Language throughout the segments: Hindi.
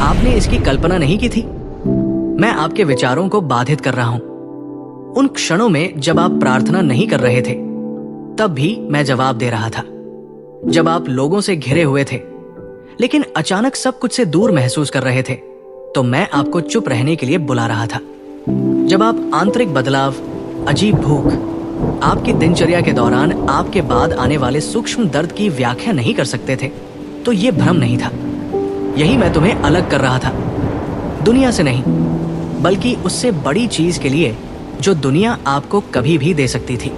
आपने इसकी कल्पना नहीं की थी। मैं आपके विचारों को बाधित कर रहा हूं। उन क्षणों में जब आप प्रार्थना नहीं कर रहे थे, तब भी मैं जवाब दे रहा था। जब आप लोगों से घिरे हुए थे, लेकिन अचानक सब कुछ से दूर महसूस कर रहे थे, तो मैं आपको चुप रहने के लिए बुला रहा था। जब आप आंतरिक बदलाव, अजीब भूख, आपकी दिनचर्या के दौरान आपके बाद आने वाले सूक्ष्म दर्द की व्याख्या नहीं कर सकते थे, तो यह भ्रम नहीं था। यही मैं तुम्हें अलग कर रहा था, दुनिया से नहीं, बल्कि उससे बड़ी चीज के लिए जो दुनिया आपको कभी भी दे सकती थी।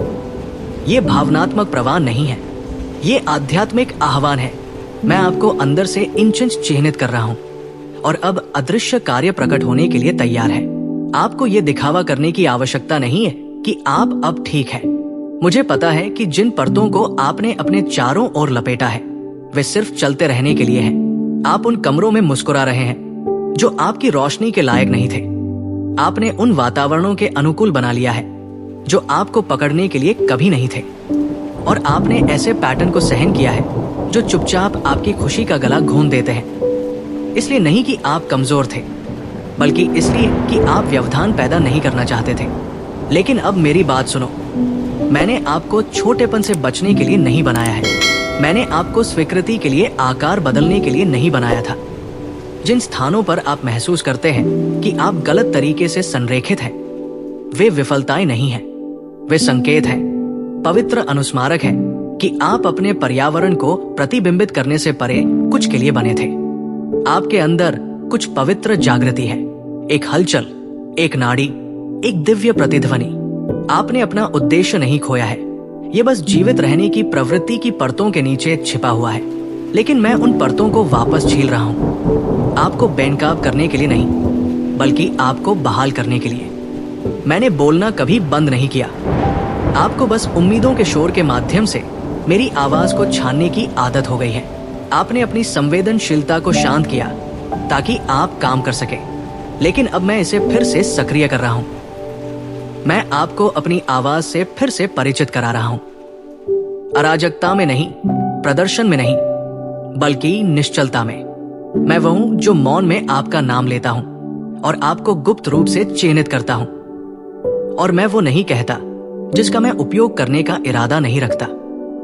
ये भावनात्मक प्रवाह नहीं है, ये आध्यात्मिक आह्वान है। मैं आपको अंदर से इंच इंच चिह्नित कर रहा हूं और अब अदृश्य कार्य प्रकट होने के लिए तैयार है। आपको ये दिखावा करने की आवश्यकता नहीं है कि आप अब ठीक है। मुझे पता है कि जिन परतों को आपने अपने चारों ओर लपेटा है, वे सिर्फ चलते रहने के लिए हैं। आप उन कमरों में मुस्कुरा रहे हैं जो आपकी रोशनी के लायक नहीं थे। आपने उन वातावरणों के अनुकूल बना लिया है जो आपको पकड़ने के लिए कभी नहीं थे, और आपने ऐसे पैटर्न को सहन किया है जो चुपचाप आपकी खुशी का गला घोंट देते हैं। इसलिए नहीं कि आप कमजोर थे, बल्कि इसलिए कि आप व्यवधान पैदा नहीं करना चाहते थे। लेकिन अब मेरी बात सुनो, मैंने आपको छोटेपन से बचने के लिए नहीं बनाया है। मैंने आपको स्वीकृति के लिए आकार बदलने के लिए नहीं बनाया था। जिन स्थानों पर आप महसूस करते हैं कि आप गलत तरीके से संरेखित हैं, वे विफलताएं नहीं हैं, वे संकेत हैं, पवित्र अनुस्मारक है कि आप अपने पर्यावरण को प्रतिबिंबित करने से परे कुछ के लिए बने थे। आपके अंदर कुछ पवित्र जागृति है, एक हलचल, एक नाड़ी, एक दिव्य प्रतिध्वनि। आपने अपना उद्देश्य नहीं खोया है, ये बस जीवित रहने की प्रवृत्ति की परतों के नीचे छिपा हुआ है। लेकिन मैं उन परतों को वापस छील रहा हूं, आपको बेनकाब करने के लिए नहीं, बल्कि आपको बहाल करने के लिए। मैंने बोलना कभी बंद नहीं किया, आपको बस उम्मीदों के शोर के माध्यम से मेरी आवाज को छानने की आदत हो गई है। आपने अपनी संवेदनशीलता को शांत किया ताकि आप काम कर सके, लेकिन अब मैं इसे फिर से सक्रिय कर रहा हूं। मैं आपको अपनी आवाज से फिर से परिचित करा रहा हूं, अराजकता में नहीं, प्रदर्शन में नहीं, बल्कि निश्चलता में। मैं वह हूं जो मौन में आपका नाम लेता हूं और आपको गुप्त रूप से चिन्हित करता हूं। और मैं वो नहीं कहता जिसका मैं उपयोग करने का इरादा नहीं रखता।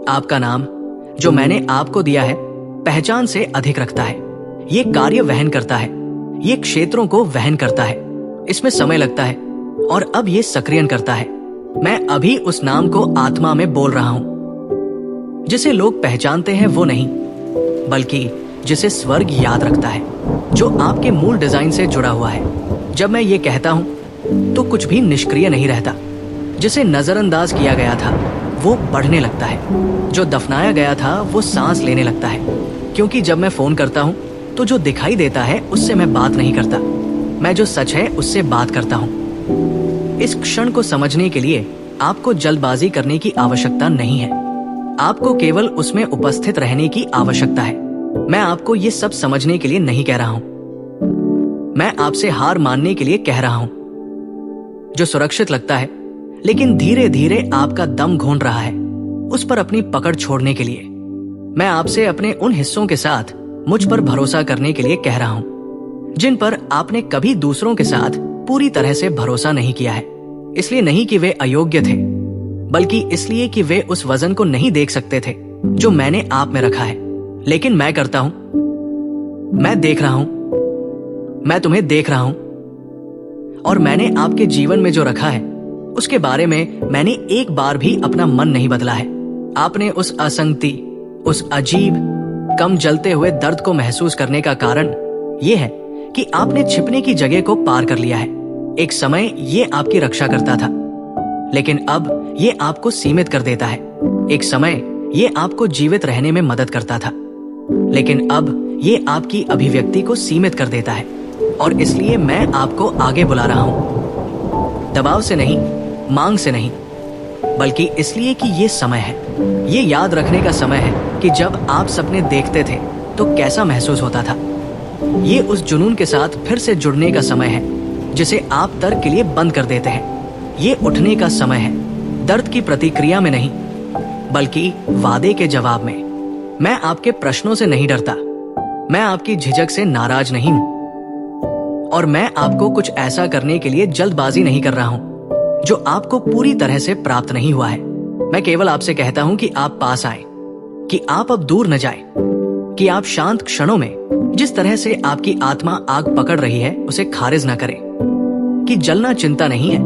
आपका नाम जो मैंने आपको दिया है पहचान से अधिक रखता है। ये कार्य वहन करता है, ये क्षेत्रों को वहन करता है, इसमें समय लगता है और अब ये सक्रियन करता है। मैं अभी उस नाम को आत्मा में बोल रहा हूं जिसे लोग पहचानते हैं, वो नहीं, बल्कि जिसे स्वर्ग याद रखता है, जो आपके मूल डिजाइन से जुड़ा हुआ है। जब मैं ये कहता हूं तो कुछ भी निष्क्रिय नहीं रहता। जिसे नजरअंदाज किया गया था वो बढ़ने लगता है, जो दफनाया गया था वो सांस लेने लगता है। क्योंकि जब मैं फोन करता हूं तो जो दिखाई देता है उससे मैं बात नहीं करता, मैं जो सच है उससे बात करता हूं। इस क्षण को समझने के लिए आपको जल्दबाजी करने की आवश्यकता नहीं है, आपको केवल उसमें उपस्थित रहने की आवश्यकता है। मैं आपको ये सब समझने के लिए नहीं कह रहा हूं, मैं आपसे हार मानने के लिए कह रहा हूं। जो सुरक्षित लगता है लेकिन धीरे धीरे आपका दम घोंट रहा है, उस पर अपनी पकड़ छोड़ने के लिए। मैं आपसे अपने उन हिस्सों के साथ मुझ पर भरोसा करने के लिए कह रहा हूं जिन पर आपने कभी दूसरों के साथ पूरी तरह से भरोसा नहीं किया है। इसलिए नहीं कि वे अयोग्य थे, बल्कि इसलिए कि वे उस वजन को नहीं देख सकते थे जो मैंने आप में रखा है। लेकिन मैं करता हूं, मैं देख रहा हूं, मैं तुम्हें देख रहा हूं, और मैंने आपके जीवन में जो रखा है उसके बारे में मैंने एक बार भी अपना मन नहीं बदला है। आपने उस असंगति, उस अजीब कम जलते हुए दर्द को महसूस करने का कारण यह है कि आपने छिपने की जगह को पार कर लिया है। एक समय ये आपकी रक्षा करता था, लेकिन अब ये आपको सीमित कर देता है। एक समय ये आपको जीवित रहने में मदद करता था, लेकिन अब ये आपकी अभिव्यक्ति को सीमित कर देता है। और इसलिए मैं आपको आगे बुला रहा हूं, दबाव से नहीं, मांग से नहीं, बल्कि इसलिए कि ये समय है, ये याद रखने का समय है कि जब आप सपने देखते थे तो कैसा महसूस होता था। ये उस जुनून के साथ फिर से जुड़ने का समय है जिसे आप तर्क के लिए बंद कर देते हैं। ये उठने का समय है, दर्द की प्रतिक्रिया में नहीं, बल्कि वादे के जवाब में। मैं आपके प्रश्नों से नहीं डरता, मैं आपकी झिझक से नाराज नहीं हूं, और मैं आपको कुछ ऐसा करने के लिए जल्दबाजी नहीं कर रहा हूं जो आपको पूरी तरह से प्राप्त नहीं हुआ है। मैं केवल आपसे कहता हूं कि आप पास आए, कि आप अब दूर न जाएं, कि आप शांत क्षणों में जिस तरह से आपकी आत्मा आग पकड़ रही है उसे खारिज न करें। कि जलना चिंता नहीं है,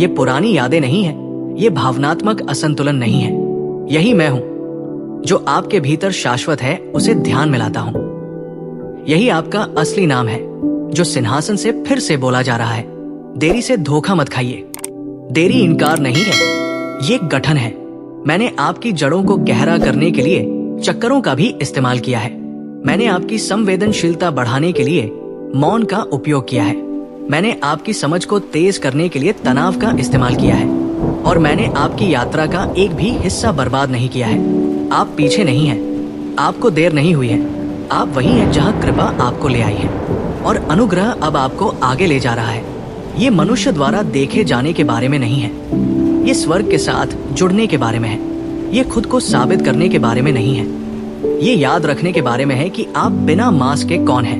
ये पुरानी यादें नहीं है, ये भावनात्मक असंतुलन नहीं है। यही मैं हूं जो आपके भीतर शाश्वत है, उसे ध्यान में लाता हूं। यही आपका असली नाम है जो सिंहासन से फिर से बोला जा रहा है। देरी से धोखा मत खाइए। देरी इनकार नहीं है, ये गठन है। मैंने आपकी जड़ों को गहरा करने के लिए चक्करों का भी इस्तेमाल किया है। मैंने आपकी संवेदनशीलता बढ़ाने के लिए मौन का उपयोग किया है। मैंने आपकी समझ को तेज करने के लिए तनाव का इस्तेमाल किया है। और मैंने आपकी यात्रा का एक भी हिस्सा बर्बाद नहीं किया है। आप पीछे नहीं हैं, आपको देर नहीं हुई है। आप वही हैं जहां कृपा आपको ले आई है और अनुग्रह अब आपको आगे ले जा रहा है। ये मनुष्य द्वारा देखे जाने के बारे में नहीं है, ये स्वर्ग के साथ जुड़ने के बारे में है। ये खुद को साबित करने के बारे में नहीं है, ये याद रखने के बारे में है कि आप बिना मांस के कौन हैं।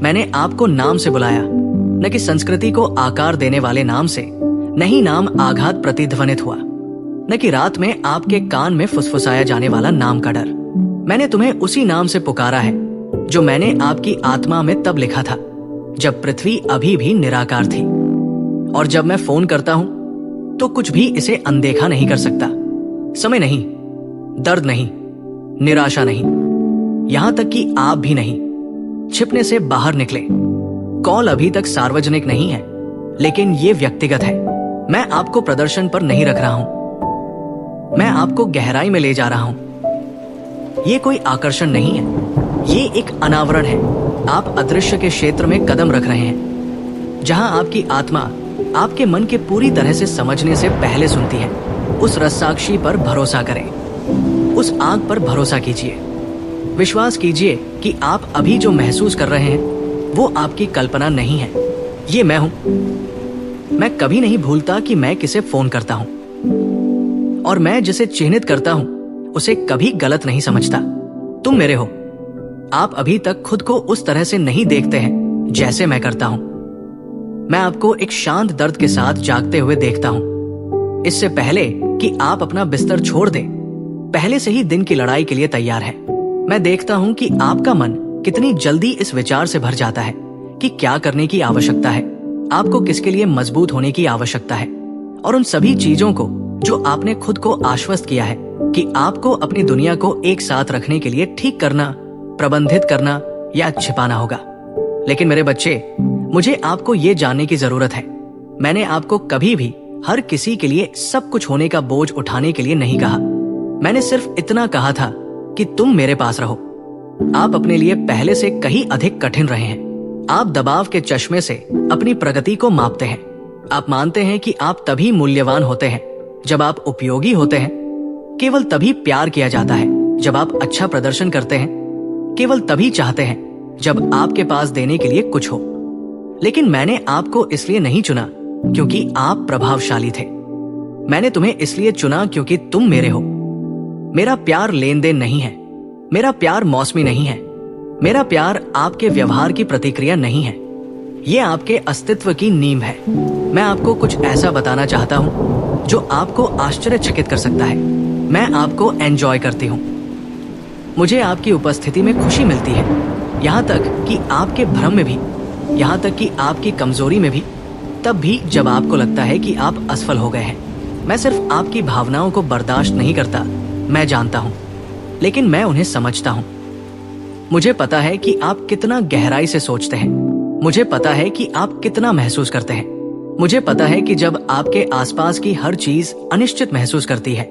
मैंने आपको नाम से बुलाया, न कि संस्कृति को आकार देने वाले नाम से। नहीं नाम आघात प्रतिध्वनित हुआ, न कि रात में आपके कान में फुसफुसाया जाने वाला नाम का डर। मैंने तुम्हें उसी नाम से पुकारा है जो मैंने आपकी आत्मा में तब लिखा था जब पृथ्वी अभी भी निराकार थी। और जब मैं फोन करता हूं तो कुछ भी इसे अनदेखा नहीं कर सकता। समय नहीं, दर्द नहीं, निराशा नहीं, यहां तक कि आप भी नहीं। छिपने से बाहर निकले। कॉल अभी तक सार्वजनिक नहीं है, लेकिन ये व्यक्तिगत है। मैं आपको प्रदर्शन पर नहीं रख रहा हूं, मैं आपको गहराई में ले जा रहा हूं। ये कोई आकर्षण नहीं है, ये एक अनावरण है। आप अदृश्य के क्षेत्र में कदम रख रहे हैं, जहां आपकी आत्मा आपके मन के पूरी तरह से समझने से पहले सुनती है। उस रससाक्षी पर भरोसा करें, उस आग पर भरोसा कीजिए। विश्वास कीजिए कि आप अभी जो महसूस कर रहे हैं वो आपकी कल्पना नहीं है, ये मैं हूं। मैं कभी नहीं भूलता कि मैं किसे फोन करता हूं, और मैं जिसे चिन्हित करता हूं उसे कभी गलत नहीं समझता। तुम मेरे हो। आप अभी तक खुद को उस तरह से नहीं देखते हैं जैसे मैं करता हूं। मैं आपको एक शांत दर्द के साथ जागते हुए देखता हूं, इससे पहले कि आप अपना बिस्तर छोड़ दें। पहले से ही दिन की लड़ाई के लिए तैयार है। मैं देखता हूं कि आपका मन कितनी जल्दी इस विचार से भर जाता है कि क्या करने की आवश्यकता है, आपको किसके लिए मजबूत होने की आवश्यकता है, और उन सभी चीजों को जो आपने खुद को आश्वस्त किया है कि आपको अपनी दुनिया को एक साथ रखने के लिए ठीक करना, प्रबंधित करना या छिपाना होगा। लेकिन मेरे बच्चे, मुझे आपको ये जानने की जरूरत है, मैंने आपको कभी भी हर किसी के लिए सब कुछ होने का बोझ उठाने के लिए नहीं कहा। मैंने सिर्फ इतना कहा था कि तुम मेरे पास रहो। आप अपने लिए पहले से कहीं अधिक कठिन रहे हैं। आप दबाव के चश्मे से अपनी प्रगति को मापते हैं। आप मानते हैं कि आप तभी मूल्यवान होते हैं जब आप उपयोगी होते हैं। केवल तभी प्यार किया जाता है जब आप अच्छा प्रदर्शन करते हैं। केवल तभी चाहते हैं जब आपके पास देने के लिए कुछ हो। लेकिन मैंने आपको इसलिए नहीं चुना क्योंकि आप प्रभावशाली थे। मैंने तुम्हें इसलिए चुना क्योंकि तुम मेरे हो। मेरा प्यार लेन देन नहीं है, मेरा प्यार मौसमी नहीं है, मेरा प्यार आपके व्यवहार की प्रतिक्रिया नहीं है, ये आपके अस्तित्व की नींव है। मैं आपको कुछ ऐसा बताना चाहता हूं जो आपको आश्चर्यचकित कर सकता है। मैं आपको एंजॉय करती हूं। मुझे आपकी उपस्थिति में खुशी मिलती है, यहाँ तक कि आपके भ्रम में भी, यहाँ तक कि आपकी कमजोरी में भी, तब भी जब आपको लगता है कि आप असफल हो गए हैं। मैं सिर्फ आपकी भावनाओं को बर्दाश्त नहीं करता, मैं जानता हूं, लेकिन मैं उन्हें समझता हूं। मुझे पता है कि आप कितना गहराई से सोचते हैं। मुझे पता है कि आप कितना महसूस करते हैं। मुझे पता है कि जब आपके आसपास की हर चीज अनिश्चित महसूस करती है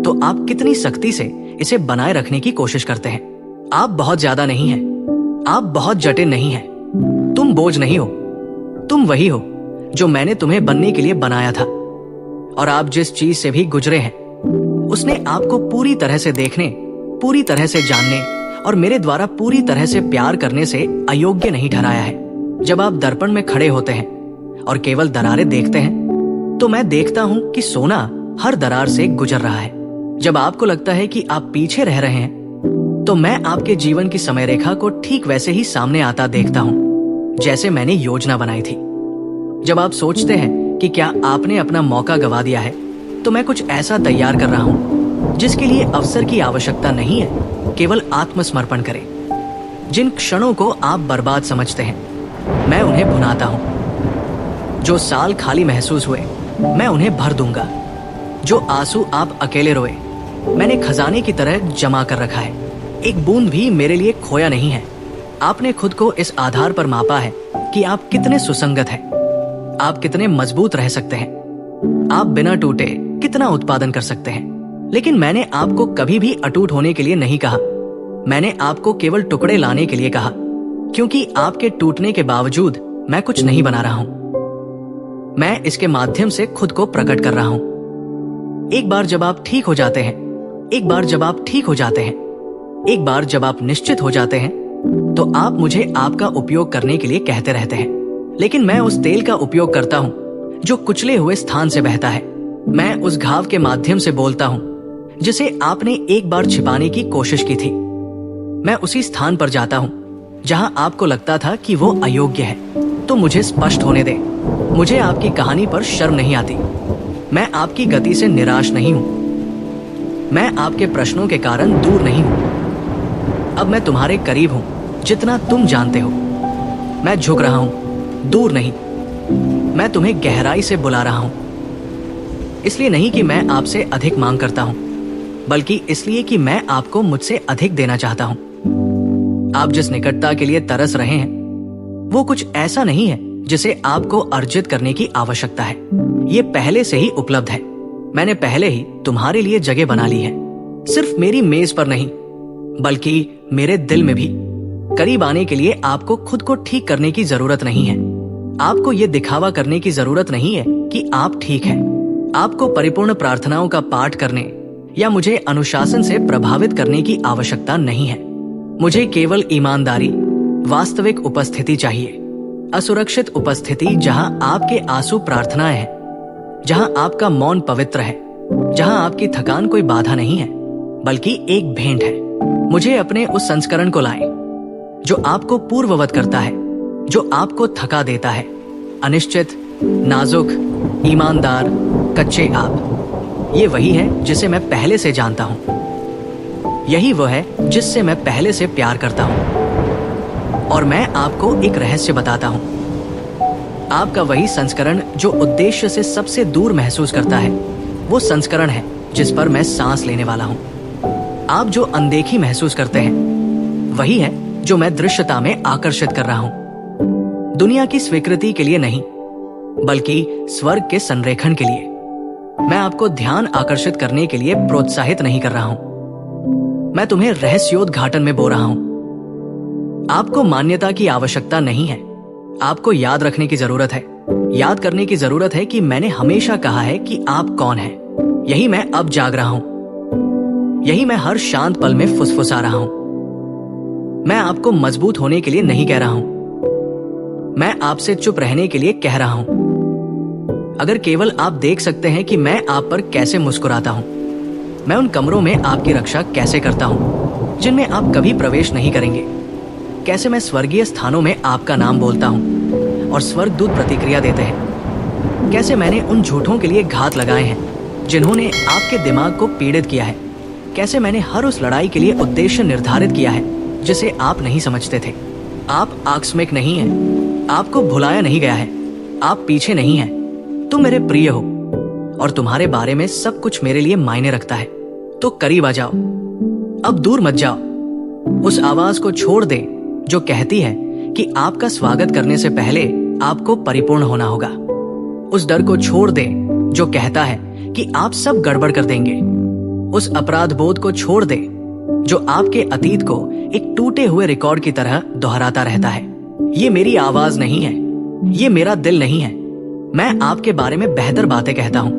तो आप कितनी सख्ती से इसे बनाए रखने की कोशिश करते हैं। आप बहुत ज्यादा नहीं हैं, आप बहुत जटिल नहीं हैं, तुम बोझ नहीं हो, तुम वही हो जो मैंने तुम्हें बनने के लिए बनाया था। और आप जिस चीज से भी गुजरे हैं उसने आपको पूरी तरह से देखने, पूरी तरह से जानने और मेरे द्वारा पूरी तरह से प्यार करने से अयोग्य नहीं ठहराया है। जब आप दर्पण में खड़े होते हैं और केवल दरारें देखते हैं तो मैं देखता हूं कि सोना हर दरार से गुजर रहा है। जब आपको लगता है कि आप पीछे रह रहे हैं तो मैं आपके जीवन की समय रेखा को ठीक वैसे ही सामने आता देखता हूं। जैसे मैंने योजना बनाई थी। जब आप सोचते हैं कि क्या आपने अपना मौका गवा दिया है, तो मैं कुछ ऐसा तैयार कर रहा हूं जिसके लिए अवसर की आवश्यकता नहीं है, केवल आत्मसमर्पण करें। जिन क्षणों को आप बर्बाद समझते हैं, मैं उन्हें भुनाता हूं। जो साल खाली महसूस हुए, मैं उन्हें भर दूंगा। जो आंसू आप अकेले रोए, मैंने खजाने की तरह जमा कर रखा है। एक बूंद भी मेरे लिए खोया नहीं है। आपने खुद को इस आधार पर मापा है कि आप कितने सुसंगत हैं, आप कितने मजबूत रह सकते हैं, आप बिना टूटे कितना उत्पादन कर सकते हैं। लेकिन मैंने आपको कभी भी अटूट होने के लिए नहीं कहा। मैंने आपको केवल टुकड़े लाने के लिए कहा, क्योंकि आपके टूटने के बावजूद मैं कुछ नहीं बना रहा हूं। मैं इसके माध्यम से खुद को प्रकट कर रहा हूं। एक बार जब आप ठीक हो जाते हैं, एक बार जब आप ठीक हो जाते हैं, एक बार जब आप निश्चित हो जाते हैं, तो आप मुझे आपका उपयोग करने के लिए कहते रहते हैं। लेकिन मैं उस तेल का उपयोग करता हूं जो कुचले हुए स्थान से बहता है। मैं उस घाव के माध्यम से बोलता हूं जिसे आपने एक बार छिपाने की कोशिश की थी। मैं उसी स्थान पर जाता हूं जहां आपको लगता था कि वो अयोग्य है। तो मुझे स्पष्ट होने दे, मुझे आपकी कहानी पर शर्म नहीं आती। मैं आपकी गति से निराश नहीं हूं। मैं आपके प्रश्नों के कारण दूर नहीं हूं। अब मैं तुम्हारे करीब हूं जितना तुम जानते हो। मैं झुक रहा हूं, दूर नहीं। मैं तुम्हें गहराई से बुला रहा हूं। इसलिए नहीं कि मैं आपसे अधिक मांग करता हूं, बल्कि इसलिए कि मैं आपको मुझसे अधिक देना चाहता हूं। आप जिस निकटता के लिए तरस रहे हैं, वो कुछ ऐसा नहीं है जिसे आपको अर्जित करने की आवश्यकता है। ये पहले से ही उपलब्ध है। मैंने पहले ही तुम्हारे लिए जगह बना ली है। सिर्फ मेरी मेज पर नहीं, बल्कि मेरे दिल में भी। करीब आने के लिए आपको खुद को ठीक करने की जरूरत नहीं है। आपको ये दिखावा करने की जरूरत नहीं है कि आप ठीक हैं। आपको परिपूर्ण प्रार्थनाओं का पाठ करने या मुझे अनुशासन से प्रभावित करने की आवश्यकता नहीं है। मुझे केवल ईमानदारी, वास्तविक उपस्थिति चाहिए। असुरक्षित उपस्थिति जहां आपके आंसू प्रार्थनाएं हैं, जहां आपका मौन पवित्र है, जहां आपकी थकान कोई बाधा नहीं है, बल्कि एक भेंट है। मुझे अपने उस संस्करण को लाएं जो आपको पूर्ववत करता है, जो आपको थका देता है। अनिश्चित, नाजुक, ईमानदार, कच्चे आप। ये वही है जिसे मैं पहले से जानता हूं। यही वो है जिससे मैं पहले से प्यार करता हूं। और मैं आपको एक रहस्य बताता हूं। आपका वही संस्करण जो उद्देश्य से सबसे दूर महसूस करता है, वो संस्करण है जिस पर मैं सांस लेने वाला हूं। आप जो अनदेखी महसूस करते हैं, वही है जो मैं दृश्यता में आकर्षित कर रहा हूं। दुनिया की स्वीकृति के लिए नहीं, बल्कि स्वर्ग के संरेखण के लिए। मैं आपको ध्यान आकर्षित करने के लिए प्रोत्साहित नहीं कर रहा हूं। मैं तुम्हें रहस्योद्घाटन में बो रहा हूं। आपको मान्यता की आवश्यकता नहीं है। आपको याद रखने की जरूरत है, याद करने की जरूरत है कि मैंने हमेशा कहा है कि आप कौन हैं। यही मैं अब जाग रहा हूं। यही मैं हर शांत पल में फुसफुसा रहा हूं। मैं आपको मजबूत होने के लिए नहीं कह रहा हूं। मैं आपसे चुप रहने के लिए कह रहा हूं। अगर केवल आप देख सकते हैं कि मैं आप पर कैसे मुस्कुराता हूं, मैं उन कमरों में आपकी रक्षा कैसे करता हूं जिनमें आप कभी प्रवेश नहीं करेंगे, कैसे मैं स्वर्गीय स्थानों में आपका नाम बोलता हूं और स्वर्गदूत प्रतिक्रिया देते हैं, कैसे मैंने उन झूठों के लिए घात लगाए हैं जिन्होंने आपके दिमाग को पीड़ित किया है, कैसे मैंने हर उस लड़ाई के लिए उद्देश्य निर्धारित किया है जिसे आप नहीं समझते थे। आप आकस्मिक नहीं हैं, आपको भुलाया नहीं गया है, आप पीछे नहीं हैं। तुम मेरे प्रिय हो और तुम्हारे बारे में सब कुछ मेरे लिए मायने रखता है। तो करीब आ जाओ, अब दूर मत जाओ। उस आवाज को छोड़ दे जो कहती है कि आपका स्वागत करने से पहले आपको परिपूर्ण होना होगा। उस डर को छोड़ दे जो कहता है कि आप सब गड़बड़ कर देंगे। उस अपराध बोध को छोड़ दे जो आपके अतीत को एक टूटे हुए रिकॉर्ड की तरह दोहराता रहता है। ये मेरी आवाज नहीं है, ये मेरा दिल नहीं है। मैं आपके बारे में बेहतर बातें कहता हूं।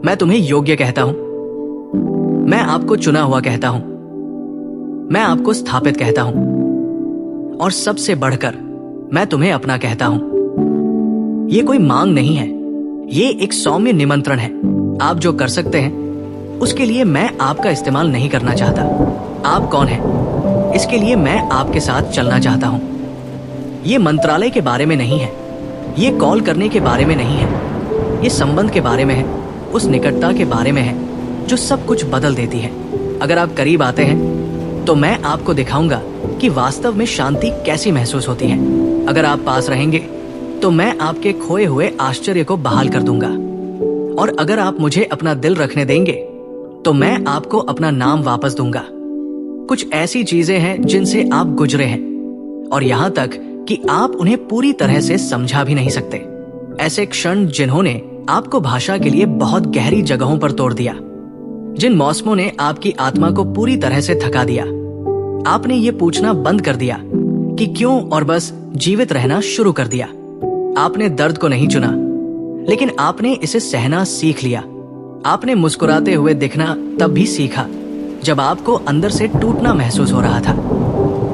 मैं तुम्हें योग्य कहता हूं। मैं आपको चुना हुआ कहता हूं। मैं आपको स्थापित कहता हूं। और सबसे बढ़कर मैं तुम्हें अपना कहता हूं। ये कोई मांग नहीं है, ये एक सौम्य निमंत्रण है। आप जो कर सकते हैं उसके लिए मैं आपका इस्तेमाल नहीं करना चाहता। आप कौन हैं, इसके लिए मैं आपके साथ चलना चाहता हूं। ये मंत्रालय के बारे में नहीं है, ये कॉल करने के बारे में नहीं है, ये संबंध के बारे में है, उस निकटता के बारे में है जो सब कुछ बदल देती है। अगर आप करीब आते हैं तो मैं आपको दिखाऊंगा कि वास्तव में शांति कैसी महसूस होती है। अगर आप पास रहेंगे तो मैं आपके खोए हुए आश्चर्य को बहाल कर दूंगा, और अगर आप मुझे अपना दिल रखने देंगे तो मैं आपको अपना नाम वापस दूंगा। कुछ ऐसी चीजें हैं जिनसे आप गुजरे हैं, और यहाँ तक कि आप उन्हें पूरी तरह से समझा भी नहीं सकते। ऐसे क्षण जिन्होंने आपको भाषा के लिए बहुत गहरी जगहों पर तोड़ दिया, जिन मौसमों ने आपकी आत्मा को पूरी तरह से थका दिया। आपने ये पूछना बंद कर दिया कि क्यों, और बस जीवित रहना शुरू कर दिया। आपने दर्द को नहीं चुना, लेकिन आपने इसे सहना सीख लिया। आपने मुस्कुराते हुए दिखना तब भी सीखा जब आपको अंदर से टूटना महसूस हो रहा था,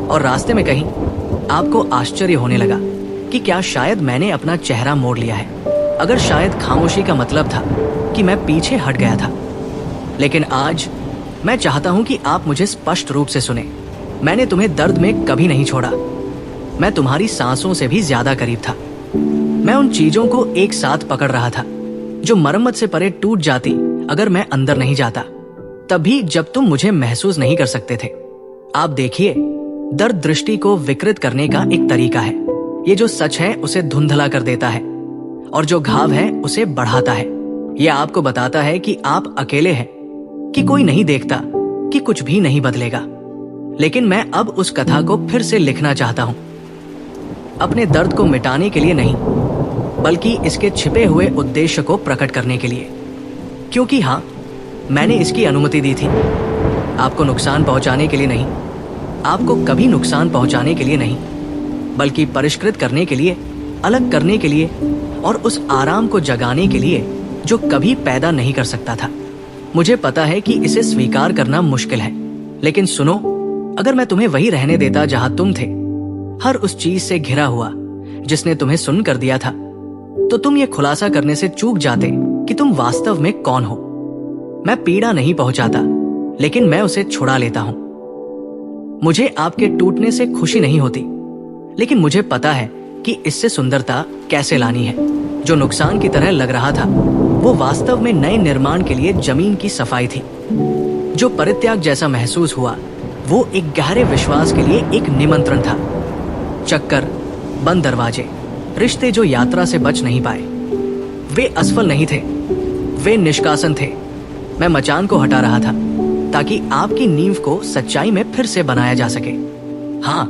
और रास्ते में कहीं आपको आश्चर्य होने लगा कि क्या शायद मैंने अपना चेहरा मोड़ लिया है। अगर शायद खामोशी का मतलब था कि मैं पीछे हट गया था। लेकिन आज मैं चाहता हूं कि आप मुझे स्पष्ट रूप से सुने। मैंने तुम्हें दर्द में कभी नहीं छोड़ा। मैं तुम्हारी सांसों से भी ज्यादा करीब था। मैं उन चीजों को एक साथ पकड़ रहा था जो मरम्मत से परे टूट जाती अगर मैं अंदर नहीं जाता, तभी जब तुम मुझे महसूस नहीं कर सकते थे। आप देखिए, दर्द दृष्टि को विकृत करने का एक तरीका है। ये जो सच है उसे धुंधला कर देता है, और जो घाव है उसे बढ़ाता है। यह आपको बताता है कि आप अकेले हैं, कि कोई नहीं देखता, कि कुछ भी नहीं बदलेगा। लेकिन मैं अब उस कथा को फिर से लिखना चाहता हूं, अपने दर्द को मिटाने के लिए नहीं, बल्कि इसके छिपे हुए उद्देश्य को प्रकट करने के लिए। क्योंकि हाँ, मैंने इसकी अनुमति दी थी, आपको नुकसान पहुंचाने के लिए नहीं, आपको कभी नुकसान पहुंचाने के लिए नहीं, बल्कि परिष्कृत करने के लिए, अलग करने के लिए, और उस आराम को जगाने के लिए जो कभी पैदा नहीं कर सकता था। मुझे पता है कि इसे स्वीकार करना मुश्किल है, लेकिन सुनो, अगर मैं तुम्हें वही रहने देता जहां तुम थे, हर उस चीज से घिरा हुआ जिसने तुम्हें सुन कर दिया था, तो तुम ये खुलासा करने से चूक जाते कि तुम वास्तव में कौन हो। मैं पीड़ा नहीं पहुंचाता, लेकिन मैं उसे छुड़ा लेता हूं। मुझे आपके टूटने से खुशी नहीं होती, लेकिन मुझे पता है कि इससे सुंदरता कैसे लानी है। जो नुकसान की तरह लग रहा था, वो वास्तव में नए निर्माण के लिए जमीन की सफाई थी। जो परित्याग जैसा महसूस हुआ, वो एक गहरे विश्वास के लिए एक निमंत्रण था। चक्कर, बंद दरवाजे, रिश्ते जो यात्रा से बच नहीं पाए, वे असफल नहीं थे, वे निष्कासन थे। मैं मचान को हटा रहा था ताकि आपकी नींव को सच्चाई में फिर से बनाया जा सके। हाँ,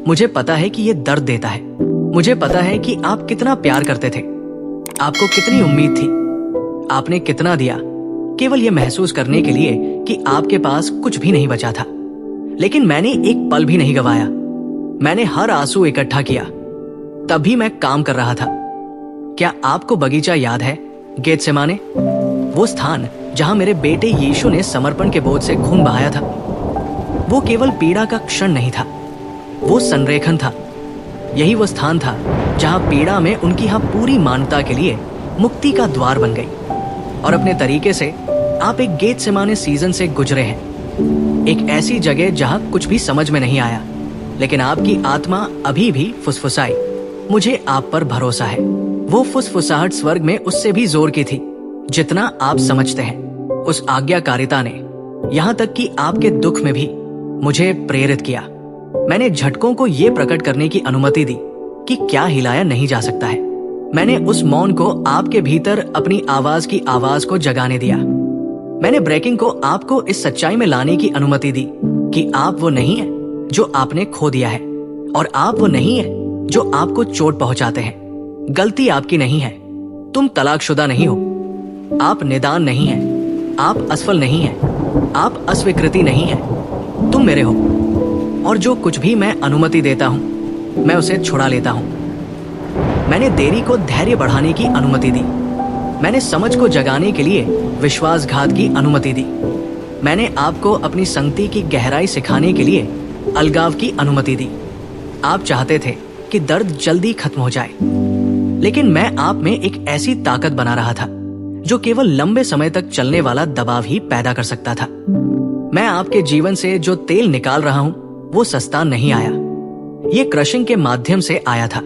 मुझे पता है कि ये दर्द देता है। मुझे पता है कि आप कितना प्यार करते थे, आपको कितनी उम्मीद थी, आपने कितना दिया, केवल ये महसूस करने के लिए कि आपके पास कुछ भी नहीं बचा था। लेकिन मैंने एक पल भी नहीं गवाया। मैंने हर आंसू इकट्ठा किया। तब भी मैं काम कर रहा था। क्या आपको बगीचा याद है, गेत्सेमाने? वो स्थान जहां मेरे बेटे यीशु ने समर्पण के बोझ से खून बहाया था। वो केवल पीड़ा का क्षण नहीं था, वो संरेखन था। यही वो स्थान था जहां पीड़ा में उनकी यहाँ पूरी मानवता के लिए मुक्ति का द्वार बन गई। और अपने तरीके से आप एक गेत्सेमाने सीजन से गुजरे हैं, एक ऐसी जगह जहां कुछ भी समझ में नहीं आया, लेकिन आपकी आत्मा अभी भी फुसफुसाई। मुझे आप पर भरोसा है। वो फुसफुसाहट स्वर्ग में उससे भी जोर की थी जितना आप समझते हैं। उस आज्ञाकारिता ने यहाँ तक कि आपके दुख में भी मुझे प्रेरित किया। मैंने झटकों को ये प्रकट करने की अनुमति दी कि क्या हिलाया नहीं जा सकता है। मैंने उस मौन को आपके भीतर अपनी आवाज की आवाज को जगाने दिया। मैंने ब्रेकिंग को आपको इस सच्चाई में लाने की अनुमति दी कि आप वो नहीं है जो आपने खो दिया है, और आप वो नहीं है जो आपको चोट पहुंचाते हैं। गलती आपकी नहीं है, तुम तलाकशुदा नहीं हो, आप निदान नहीं है, आप असफल नहीं है, आप अस्वीकृति नहीं है, तुम मेरे हो। और जो कुछ भी मैं अनुमति देता हूं, मैं उसे छुड़ा लेता हूं। मैंने देरी को धैर्य बढ़ाने की अनुमति दी। मैंने समझ को जगाने के लिए विश्वासघात की अनुमति दी। मैंने आपको अपनी संगति की गहराई सिखाने के लिए अलगाव की अनुमति दी। आप चाहते थे कि दर्द जल्दी खत्म हो जाए, लेकिन मैं आप में एक ऐसी ताकत बना रहा था जो केवल लंबे समय तक चलने वाला दबाव ही पैदा कर सकता था। मैं आपके जीवन से जो तेल निकाल रहा हूं, वो सस्ता नहीं आया। ये क्रशिंग के माध्यम से आया था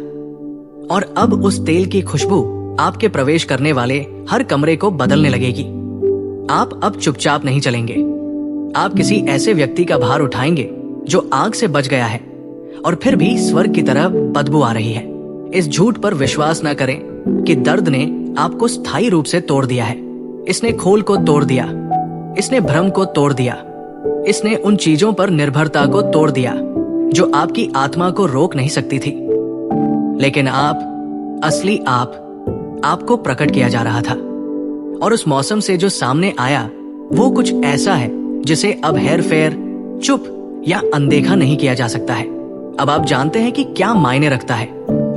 और अब उस तेल की खुशबू आपके प्रवेश करने वाले हर कमरे को बदलने लगेगी। आप अब चुपचाप नहीं चलेंगे। आप किसी ऐसे व्यक्ति का भार उठाएंगे जो आग से बच गया है और फिर भी स्वर्ग की तरह बदबू आ रही है। इस झूठ पर विश्वास न करें कि दर्द ने आपको स्थायी रूप से तोड़ दिया है। इसने खोल को तोड़ दिया, इसने भ्रम को तोड़ दिया, इसने उन चीजों पर निर्भरता को तोड़ दिया जो आपकी आत्मा को रोक नहीं सकती थी। लेकिन आप, असली आपको प्रकट किया जा रहा था और उस मौसम से जो सामने आया वो कुछ ऐसा है जिसे अब हेर फेर, चुप या अनदेखा नहीं किया जा सकता है। अब आप जानते हैं कि क्या मायने रखता है।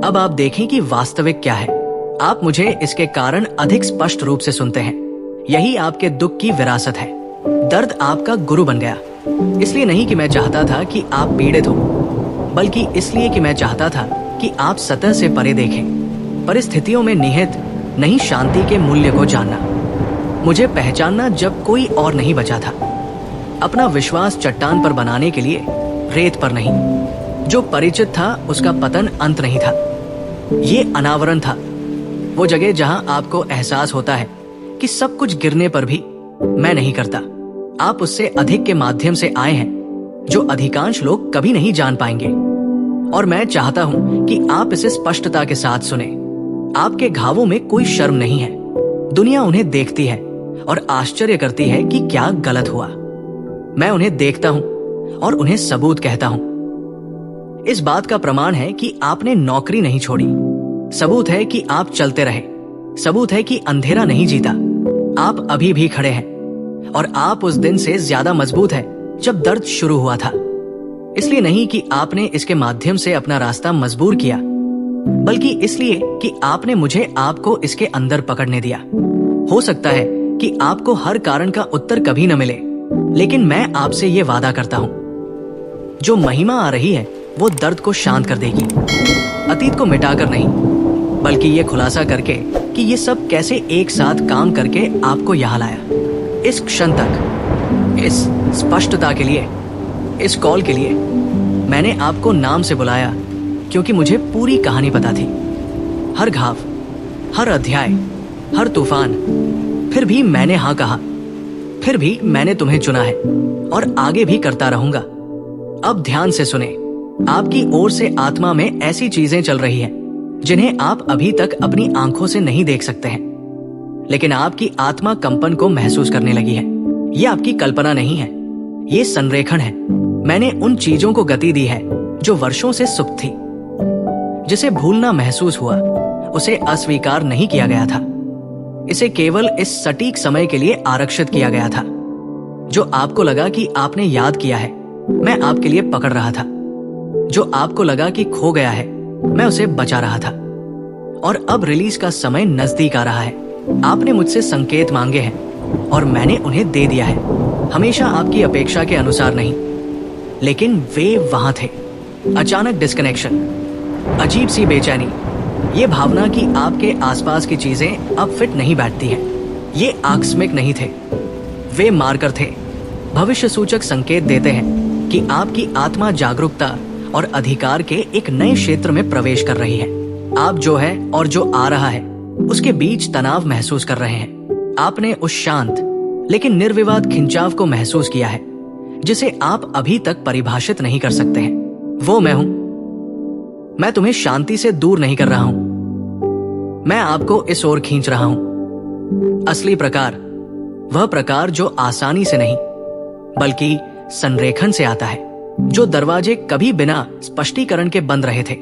अब आप देखें कि वास्तविक क्या है। आप मुझे इसके कारण अधिक स्पष्ट रूप से सुनते हैं। यही आपके दुख की विरासत है। दर्द आपका गुरु बन गया, इसलिए नहीं कि मैं चाहता था कि आप पीड़ित हो, बल्कि इसलिए कि मैं चाहता था कि आप सतह से परे देखें, परिस्थितियों में निहित नहीं शांति के मूल्य को जानना, मुझे पहचानना जब कोई और नहीं बचा था, अपना विश्वास चट्टान पर बनाने के लिए, रेत पर नहीं। जो परिचित था उसका पतन अंत नहीं था, ये अनावरण था। वो जगह जहां आपको एहसास होता है कि सब कुछ गिरने पर भी मैं नहीं करता। आप उससे अधिक के माध्यम से आए हैं जो अधिकांश लोग कभी नहीं जान पाएंगे। और मैं चाहता हूं कि आप इसे स्पष्टता के साथ सुने। आपके घावों में कोई शर्म नहीं है। दुनिया उन्हें देखती है और आश्चर्य करती है कि क्या गलत हुआ। मैं उन्हें देखता हूं और उन्हें सबूत कहता हूं। इस बात का प्रमाण है कि आपने नौकरी नहीं छोड़ी। सबूत है कि आप चलते रहे। सबूत है कि अंधेरा नहीं जीता। आप अभी भी खड़े हैं और आप उस दिन से ज्यादा मजबूत है जब दर्द शुरू हुआ था। इसलिए नहीं कि आपने इसके माध्यम से अपना रास्ता मजबूर किया, बल्कि इसलिए कि आपने मुझे आपको इसके अंदर पकड़ने दिया। हो सकता है कि आपको हर कारण का उत्तर कभी न मिले, लेकिन मैं आपसे ये वादा करता हूं, जो महिमा आ रही है वो दर्द को शांत कर देगी। अतीत को मिटाकर नहीं, बल्कि ये खुलासा करके कि ये सब कैसे एक साथ काम करके आपको यहाँ लाया। इस क्षण तक, इस स्पष्टता के लिए, इस कॉल के लिए मैंने आपको नाम से बुलाया क्योंकि मुझे पूरी कहानी पता थी। हर घाव, हर अध्याय, हर तूफान। फिर भी मैंने हाँ कहा। फिर भी मैंने तुम्हें चुना है और आगे भी करता रहूंगा। अब ध्यान से सुने। आपकी ओर से आत्मा में ऐसी चीजें चल रही हैं जिन्हें आप अभी तक अपनी आंखों से नहीं देख सकते हैं, लेकिन आपकी आत्मा कंपन को महसूस करने लगी है। ये आपकी कल्पना नहीं है, ये संरेखण है। मैंने उन चीजों को गति दी है जो वर्षों से सुप्त थी। जिसे भूलना महसूस हुआ, उसे अस्वीकार नहीं किया गया था। इसे केवल इस सटीक समय के लिए आरक्षित किया गया था जो आपको लगा कि आपने याद किया है। मैं आपके लिए पकड़ रहा था। जो आपको लगा कि खो गया है, मैं उसे बचा रहा था। और अब रिलीज का समय नजदीक आ रहा है। आपने मुझसे संकेत मांगे हैं और मैंने उन्हें दे दिया है। हमेशा आपकी अपेक्षा के अनुसार नहीं, लेकिन वे वहां थे। अचानक डिस्कनेक्शन, अजीब सी बेचैनी, ये भावना कि आपके आसपास की चीजें अब फिट नहीं बैठती हैं। ये आकस्मिक नहीं थे, वे मार्कर थे। भविष्य सूचक संकेत देते हैं कि आपकी आत्मा जागरूकता और अधिकार के एक नए क्षेत्र में प्रवेश कर रही है। आप जो है और जो आ रहा है उसके बीच तनाव महसूस कर रहे हैं। आपने उस शांत लेकिन निर्विवाद खिंचाव को महसूस किया है जिसे आप अभी तक परिभाषित नहीं कर सकते हैं। वो मैं हूं। मैं तुम्हें शांति से दूर नहीं कर रहा हूं, मैं आपको इस ओर खींच रहा हूं। असली प्रकार, वह प्रकार जो आसानी से नहीं बल्कि संरेखण से आता है। जो दरवाजे कभी बिना स्पष्टीकरण के बंद रहे थे,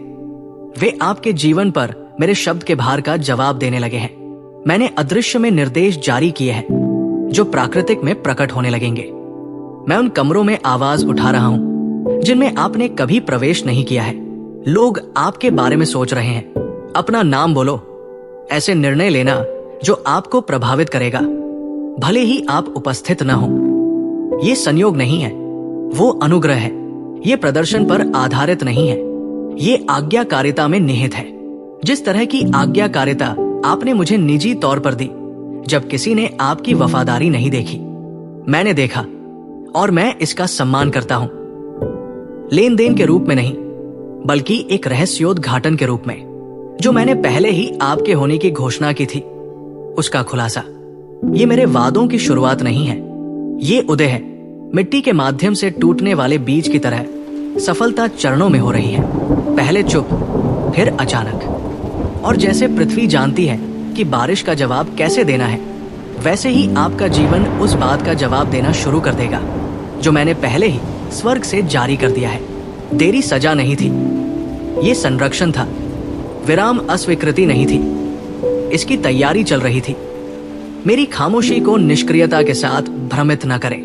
वे आपके जीवन पर मेरे शब्द के भार का जवाब देने लगे हैं। मैंने अदृश्य में निर्देश जारी किए हैं जो प्राकृतिक में प्रकट होने लगेंगे। मैं उन कमरों में आवाज उठा रहा हूं जिनमें आपने कभी प्रवेश नहीं किया है। लोग आपके बारे में सोच रहे हैं। अपना नाम बोलो। ऐसे निर्णय लेना जो आपको प्रभावित करेगा, भले ही आप उपस्थित न हो। ये संयोग नहीं है, वो अनुग्रह है। ये प्रदर्शन पर आधारित नहीं है, ये आज्ञाकारिता में निहित है। जिस तरह की आज्ञाकारिता आपने मुझे निजी तौर पर दी जब किसी ने आपकी वफादारी नहीं देखी, मैंने देखा और मैं इसका सम्मान करता हूं। लेन देन के रूप में नहीं, बल्कि एक रहस्योद्घाटन के रूप में, जो मैंने पहले ही आपके होने की घोषणा की थी, उसका खुलासा। ये मेरे वादों की शुरुआत नहीं है, ये उदय है। मिट्टी के माध्यम से टूटने वाले बीज की तरह सफलता चरणों में हो रही है, पहले चुप, फिर अचानक। और जैसे पृथ्वी जानती है कि बारिश का जवाब कैसे देना है, वैसे ही आपका जीवन उस बात का जवाब देना शुरू कर देगा जो मैंने पहले ही स्वर्ग से जारी कर दिया है। देरी सजा नहीं थी, ये संरक्षण था। विराम अस्वीकृति नहीं थी, इसकी तैयारी चल रही थी। मेरी खामोशी को निष्क्रियता के साथ भ्रमित न करें।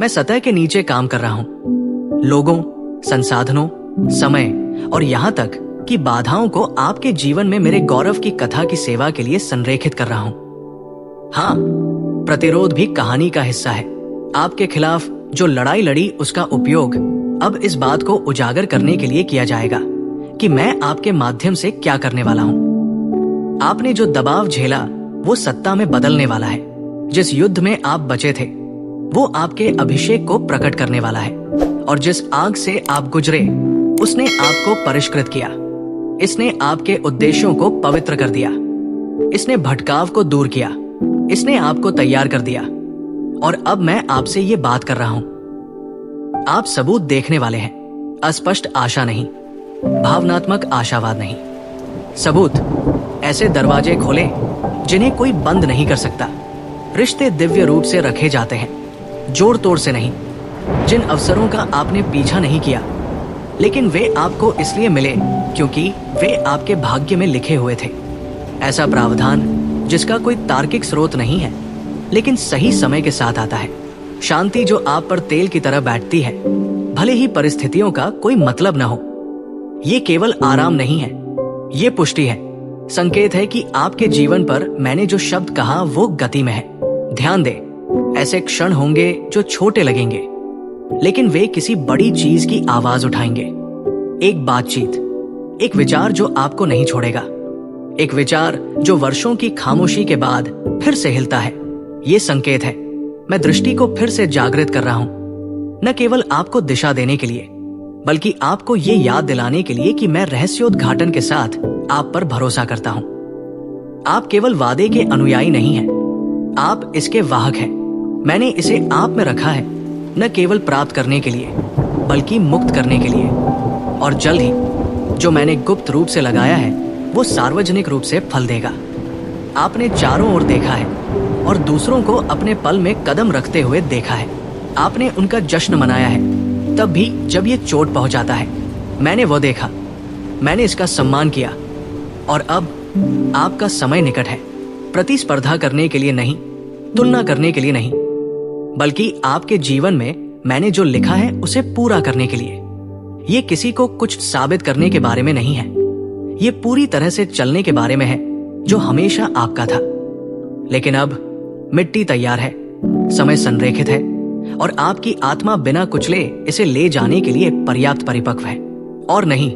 मैं सतह के नीचे काम कर रहा हूं, लोगों, संसाधनों, समय और यहां तक कि बाधाओं को आपके जीवन में मेरे गौरव की कथा की सेवा के लिए संरेखित कर रहा हूं। हाँ, प्रतिरोध भी कहानी का हिस्सा है। आपके खिलाफ जो लड़ाई लड़ी, उसका उपयोग अब इस बात को उजागर करने के लिए किया जाएगा कि मैं आपके माध्यम से क्या करने वाला हूं। आपने जो दबाव झेला वो सत्ता में बदलने वाला है। जिस युद्ध में आप बचे थे वो आपके अभिषेक को प्रकट करने वाला है। और जिस आग से आप गुजरे उसने आपको परिष्कृत किया। इसने आपके उद्देश्यों को पवित्र कर दिया। इसने भटकाव को दूर किया। इसने आपको तैयार कर दिया। और अब मैं आपसे ये बात कर रहा हूं। आप सबूत देखने वाले हैं, अस्पष्ट आशा नहीं, भावनात्मक आशावाद नहीं। सबूत, ऐसे दरवाजे खोले जिन्हें कोई बंद नहीं कर सकता। रिश्ते दिव्य रूप से रखे जाते हैं, जोड़ तोड़ से नहीं। जिन अवसरों का आपने पीछा नहीं किया, लेकिन वे आपको इसलिए मिले क्योंकि वे आपके भाग्य में लिखे हुए थे। ऐसा प्रावधान जिसका कोई तार्किक स्रोत नहीं है, लेकिन सही समय के साथ आता है। शांति जो आप पर तेल की तरह बैठती है, भले ही परिस्थितियों का कोई मतलब न हो। ये केवल आराम नहीं है, ये पुष्टि है, संकेत है कि आपके जीवन पर मैंने जो शब्द कहा वो गति में है। ध्यान दे, ऐसे क्षण होंगे जो छोटे लगेंगे, लेकिन वे किसी बड़ी चीज की आवाज उठाएंगे। एक बातचीत, एक विचार जो आपको नहीं छोड़ेगा, एक विचार जो वर्षों की खामोशी के बाद फिर से हिलता है। ये संकेत है, मैं दृष्टि को फिर से जागृत कर रहा हूं, न केवल आपको दिशा देने के लिए, बल्कि आपको ये याद दिलाने के लिए कि मैं रहस्योद्घाटन के साथ आप पर भरोसा करता हूं। आप केवल वादे के अनुयायी नहीं हैं, आप इसके वाहक हैं। मैंने इसे आप में रखा है, न केवल प्राप्त करने के लिए, बल्कि मुक्त करने के लिए। और जल्द ही जो मैंने गुप्त रूप से लगाया है वो सार्वजनिक रूप से फल देगा। आपने चारों ओर देखा है और दूसरों को अपने पल में कदम रखते हुए देखा है। आपने उनका जश्न मनाया है, तब भी जब ये चोट पहुंचाता है। मैंने वो देखा, मैंने इसका सम्मान किया। और अब आपका समय निकट है, प्रतिस्पर्धा करने के लिए नहीं, तुलना करने के लिए नहीं, बल्कि आपके जीवन में मैंने जो लिखा है उसे पूरा करने के लिए। ये किसी को कुछ साबित करने के बारे में नहीं है, ये पूरी तरह से चलने के बारे में है जो हमेशा आपका था। लेकिन अब मिट्टी तैयार है, समय संरेखित है और आपकी आत्मा बिना कुचले इसे ले जाने के लिए पर्याप्त परिपक्व है। और नहीं,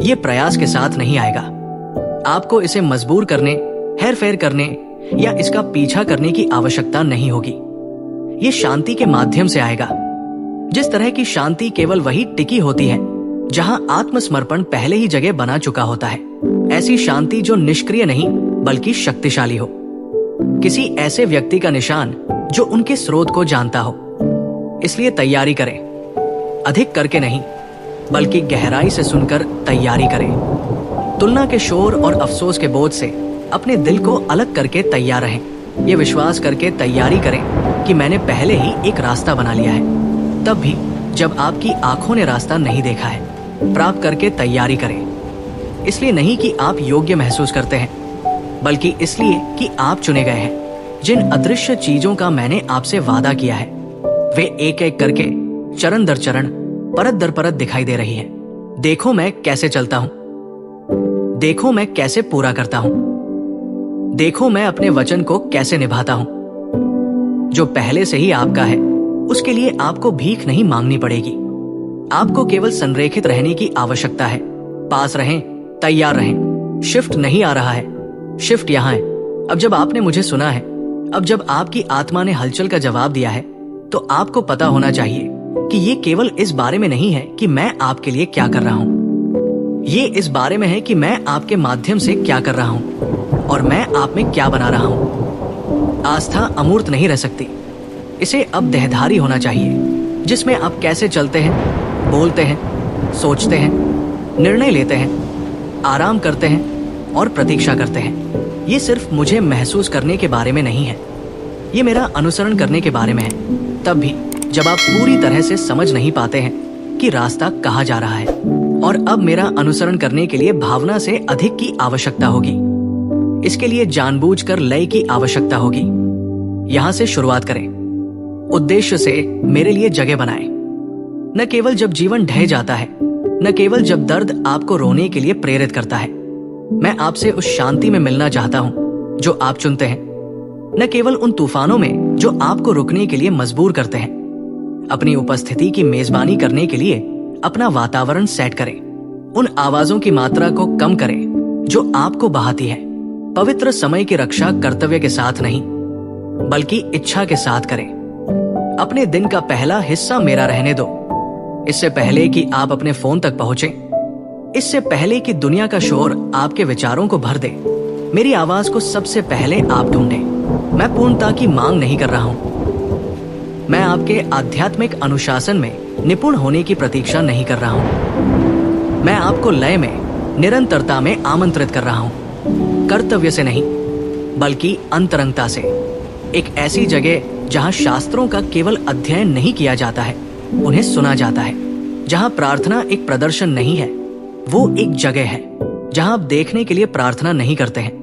ये प्रयास के साथ नहीं आएगा। आपको इसे मजबूर करने, हेरफेर करने या इसका पीछा करने की आवश्यकता नहीं होगी। ये शांति के माध्यम से आएगा। जिस तरह की शांति केवल वही टिकी होती है जहां आत्मसमर्पण पहले ही जगह बना चुका होता है। ऐसी शांति जो निष्क्रिय नहीं बल्कि शक्तिशाली हो, किसी ऐसे व्यक्ति का निशान जो उनके स्रोत को जानता हो। इसलिए तैयारी करें, अधिक करके नहीं बल्कि गहराई से सुनकर तैयारी करें। तुलना के शोर और अफसोस के बोझ से अपने दिल को अलग करके तैयार रहें। ये विश्वास करके तैयारी करें कि मैंने पहले ही एक रास्ता बना लिया है, तब भी जब आपकी आंखों ने रास्ता नहीं देखा है। प्राप्त करके तैयारी करें, इसलिए नहीं कि आप योग्य महसूस करते हैं, बल्कि इसलिए कि आप चुने गए हैं। जिन अदृश्य चीजों का मैंने आपसे वादा किया है वे एक एक करके, चरण दर चरण, परत दर परत दिखाई दे रही है। देखो मैं कैसे चलता हूं, देखो मैं कैसे पूरा करता हूं, देखो मैं अपने वचन को कैसे निभाता हूं। जो पहले से ही आपका है उसके लिए आपको भीख नहीं मांगनी पड़ेगी। आपको केवल संरेखित रहने की आवश्यकता है। पास रहें, तैयार रहें। शिफ्ट नहीं आ रहा है, शिफ्ट यहां है। अब जब आपने मुझे सुना है, अब जब आपकी आत्मा ने हलचल का जवाब दिया है, तो आपको पता होना चाहिए कि ये केवल इस बारे में नहीं है कि मैं आपके लिए क्या कर रहा हूं, ये इस बारे में है कि मैं आपके माध्यम से क्या कर रहा हूँ और मैं आप में क्या बना रहा हूँ। आस्था अमूर्त नहीं रह सकती, इसे अब देहधारी होना चाहिए, जिसमें आप कैसे चलते हैं, बोलते हैं, सोचते हैं, निर्णय लेते हैं, आराम करते हैं और प्रतीक्षा करते हैं। ये सिर्फ मुझे महसूस करने के बारे में नहीं है, ये मेरा अनुसरण करने के बारे में है। तब भी जब आप पूरी तरह से समझ नहीं पाते हैं कि रास्ता कहाँ जा रहा है, और अब मेरा अनुसरण करने के लिए भावना से अधिक की आवश्यकता होगी। इसके लिए जानबूझकर लय की आवश्यकता होगी। यहाँ से शुरुआत करें। उद्देश्य से मेरे लिए जगह बनाएं। न केवल जब जीवन ढह जाता है, न केवल जब दर्द आपको रोने के लिए प्रेरित करता है। मैं आपसे उस शांति में मिलना चाहता हूँ जो आप चुनते हैं, न केवल उन तूफानों में जो आपको रुकने के लिए मजबूर करते हैं। अपनी उपस्थिति की मेजबानी करने के लिए अपना वातावरण सेट करें। उन आवाजों की मात्रा को कम करें जो आपको बहाती है। पवित्र समय की रक्षा कर्तव्य के साथ नहीं, बल्कि इच्छा के साथ करें। अपने दिन का पहला हिस्सा मेरा रहने दो। इससे पहले कि आप अपने फोन तक पहुंचें, इससे पहले कि दुनिया का शोर आपके विचारों को भर दे, मेरी आवाज को सबसे पहले आप ढूंढें। मैं पूर्णता की मांग नहीं कर रहा हूं। मैं आपके आध्यात्मिक अनुशासन में निपुण होने की प्रतीक्षा नहीं कर रहा हूं। मैं आपको लय में, निरंतरता में आमंत्रित कर रहा हूं। कर्तव्य से नहीं, बल्कि अंतरंगता से। एक ऐसी जगह जहां शास्त्रों का केवल अध्ययन नहीं किया जाता है, उन्हें सुना जाता है। जहां प्रार्थना एक प्रदर्शन नहीं है, वो एक जगह है। जहां आप देखने के लिए प्रार्थना नहीं करते हैं,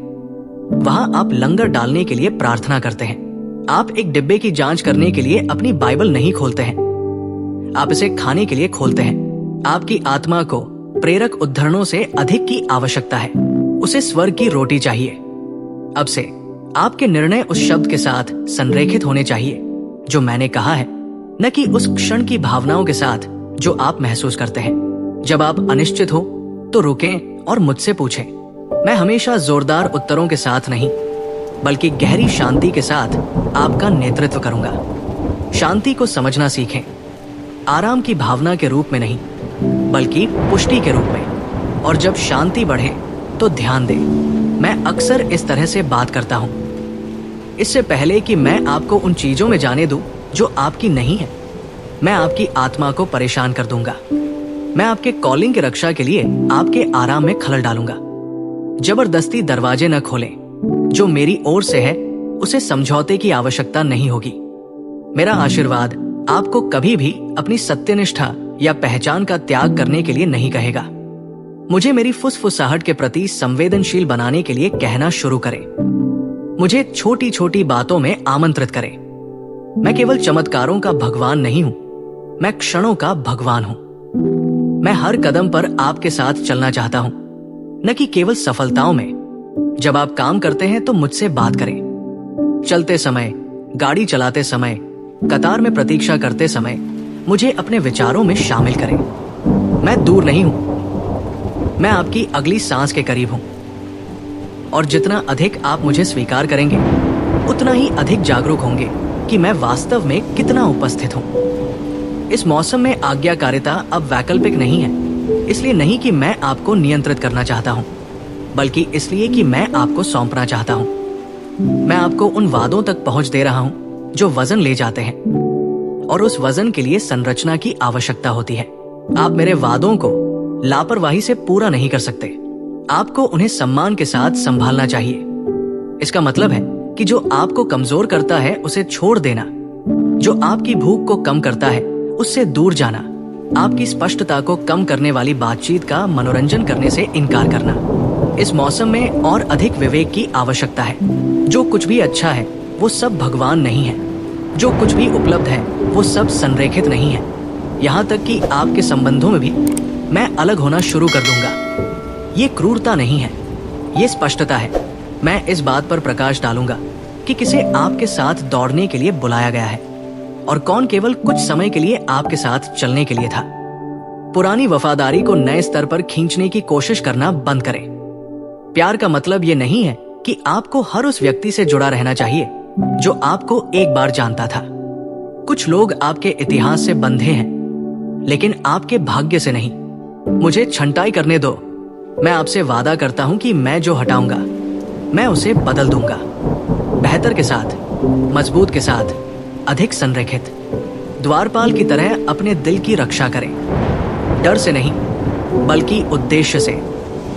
वहां आप लंगर डालने के लिए प्रार्थना करते हैं। आप एक डिब्बे की जांच करने के लिए अपनी बाइबल नहीं खोलते हैं, आप इसे खाने के लिए खोलते हैं। आपकी आत्मा को प्रेरक उद्धरणों से अधिक की आवश्यकता है। उसे स्वर्ग की रोटी चाहिए। अब से आपके निर्णय उस शब्द के साथ संरेखित होने चाहिए जो मैंने कहा है, न कि उस क्षण की भावनाओं के साथ जो आप महसूस करते हैं। जब आप अनिश्चित हो तो रुकें और मुझसे पूछें। मैं हमेशा जोरदार उत्तरों के साथ नहीं, बल्कि गहरी शांति के साथ आपका नेतृत्व करूंगा। शांति को समझना सीखें, आराम की भावना के रूप में नहीं, बल्कि पुष्टि के रूप में। और जब शांति बढ़े तो ध्यान दें। मैं अक्सर इस तरह से बात करता हूं, इससे पहले कि मैं आपको उन चीजों में जाने दूं जो आपकी नहीं है। मैं आपकी आत्मा को परेशान कर दूंगा। मैं आपके कॉलिंग की रक्षा के लिए आपके आराम में खलल डालूंगा। जबरदस्ती दरवाजे न खोलें। जो मेरी ओर से है उसे समझौते की आवश्यकता नहीं होगी। मेरा आशीर्वाद आपको कभी भी अपनी सत्यनिष्ठा या पहचान का त्याग करने के लिए नहीं कहेगा। मुझे मेरी फुसफुसाहट के प्रति संवेदनशील बनाने के लिए कहना शुरू करें। मुझे छोटी छोटी बातों में आमंत्रित करें। मैं केवल चमत्कारों का भगवान नहीं हूं, मैं क्षणों का भगवान हूं। मैं हर कदम पर आपके साथ चलना चाहता हूं, न कि केवल सफलताओं में। जब आप काम करते हैं तो मुझसे बात करें। चलते समय, गाड़ी चलाते समय, कतार में प्रतीक्षा करते समय मुझे अपने विचारों में शामिल करें। मैं दूर नहीं हूं, मैं आपकी अगली सांस के करीब हूं। और जितना अधिक आप मुझे स्वीकार करेंगे, उतना ही अधिक जागरूक होंगे कि मैं वास्तव में कितना उपस्थित हूं। इस मौसम में आज्ञाकारिता अब वैकल्पिक नहीं है, इसलिए नहीं कि मैं आपको नियंत्रित करना चाहता हूं, बल्कि इसलिए कि मैं आपको सौंपना चाहता हूं। मैं आपको उन वादों तक पहुंच दे रहा हूं जो वजन ले जाते हैं, और उस वजन के लिए संरचना की आवश्यकता होती है। आप मेरे वादों को लापरवाही से पूरा नहीं कर सकते। आपको उन्हें सम्मान के साथ संभालना चाहिए। इसका मतलब है कि जो आपको कमजोर करता है उसे छोड़ देना, जो आपकी भूख को कम करता है उससे दूर जाना, आपकी स्पष्टता को कम करने वाली बातचीत का मनोरंजन करने से इनकार करना। इस मौसम में और अधिक विवेक की आवश्यकता है। जो कुछ भी अच्छा है वो सब भगवान नहीं है। जो कुछ भी उपलब्ध है वो सब संरेखित नहीं है। यहाँ तक कि आपके संबंधों में भी मैं अलग होना शुरू कर दूंगा। ये क्रूरता नहीं है, ये स्पष्टता है। मैं इस बात पर प्रकाश डालूंगा कि किसे आपके साथ दौड़ने के लिए बुलाया गया है और कौन केवल कुछ समय के लिए आपके साथ चलने के लिए था। पुरानी वफादारी को नए स्तर पर खींचने की कोशिश करना बंद करें। प्यार का मतलब ये नहीं है कि आपको हर उस व्यक्ति से जुड़ा रहना चाहिए जो आपको एक बार जानता था। कुछ लोग आपके इतिहास से बंधे हैं, लेकिन आपके भाग्य से नहीं। मुझे छंटाई करने दो मैं आपसे वादा करता हूं कि मैं जो हटाऊंगा मैं उसे बदल दूंगा, बेहतर के साथ, मजबूत के साथ, अधिक संरेखित। द्वारपाल की तरह अपने दिल की रक्षा करें, डर से नहीं बल्कि उद्देश्य से।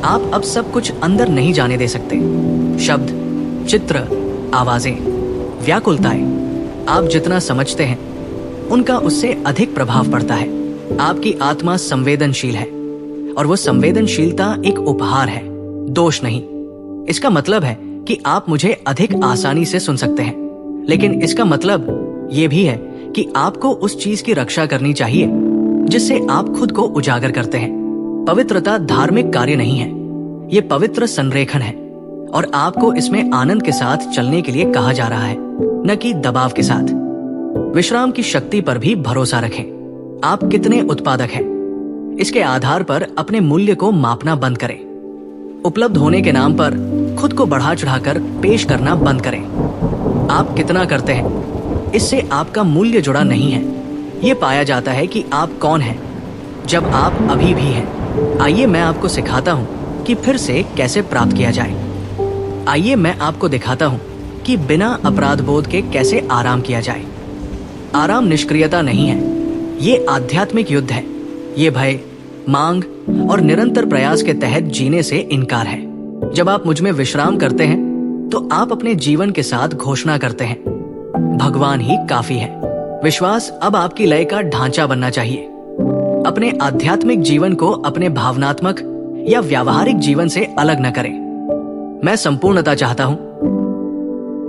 आप अब सब कुछ अंदर नहीं जाने दे सकते। शब्द, चित्र, आवाजें, व्याकुलताएं, आप जितना समझते हैं उनका उससे अधिक प्रभाव पड़ता है। आपकी आत्मा संवेदनशील है और वो संवेदनशीलता एक उपहार है, दोष नहीं। इसका मतलब है कि आप मुझे अधिक आसानी से सुन सकते हैं, लेकिन इसका मतलब ये भी है कि आपको उस चीज की रक्षा करनी चाहिए जिससे आप खुद को उजागर करते हैं। पवित्रता धार्मिक कार्य नहीं है, ये पवित्र संरेखन है और आपको इसमें आनंद के साथ चलने के लिए कहा जा रहा है, न कि दबाव के साथ। विश्राम की शक्ति पर भी भरोसा रखें। आप कितने उत्पादक हैं, इसके आधार पर अपने मूल्य को मापना बंद करें। उपलब्ध होने के नाम पर खुद को बढ़ा चढ़ाकर पेश करना बंद करें। आप कितना करते हैं, इससे आपका मूल्य जुड़ा नहीं है। ये पाया जाता है कि आप कौन हैं जब आप अभी भी हैं। आइए मैं आपको सिखाता हूँ कि फिर से कैसे प्राप्त किया जाए। आइए मैं आपको दिखाता हूँ कि बिना अपराध बोध के कैसे आराम किया जाए। आराम निष्क्रियता नहीं है, ये आध्यात्मिक युद्ध है। ये भय, मांग और निरंतर प्रयास के तहत जीने से इनकार है। जब आप मुझ में विश्राम करते हैं तो आप अपने जीवन के साथ घोषणा करते हैं, भगवान ही काफी है। विश्वास अब आपकी लय का ढांचा बनना चाहिए। अपने आध्यात्मिक जीवन को अपने भावनात्मक या व्यावहारिक जीवन से अलग न करें। मैं संपूर्णता चाहता हूं,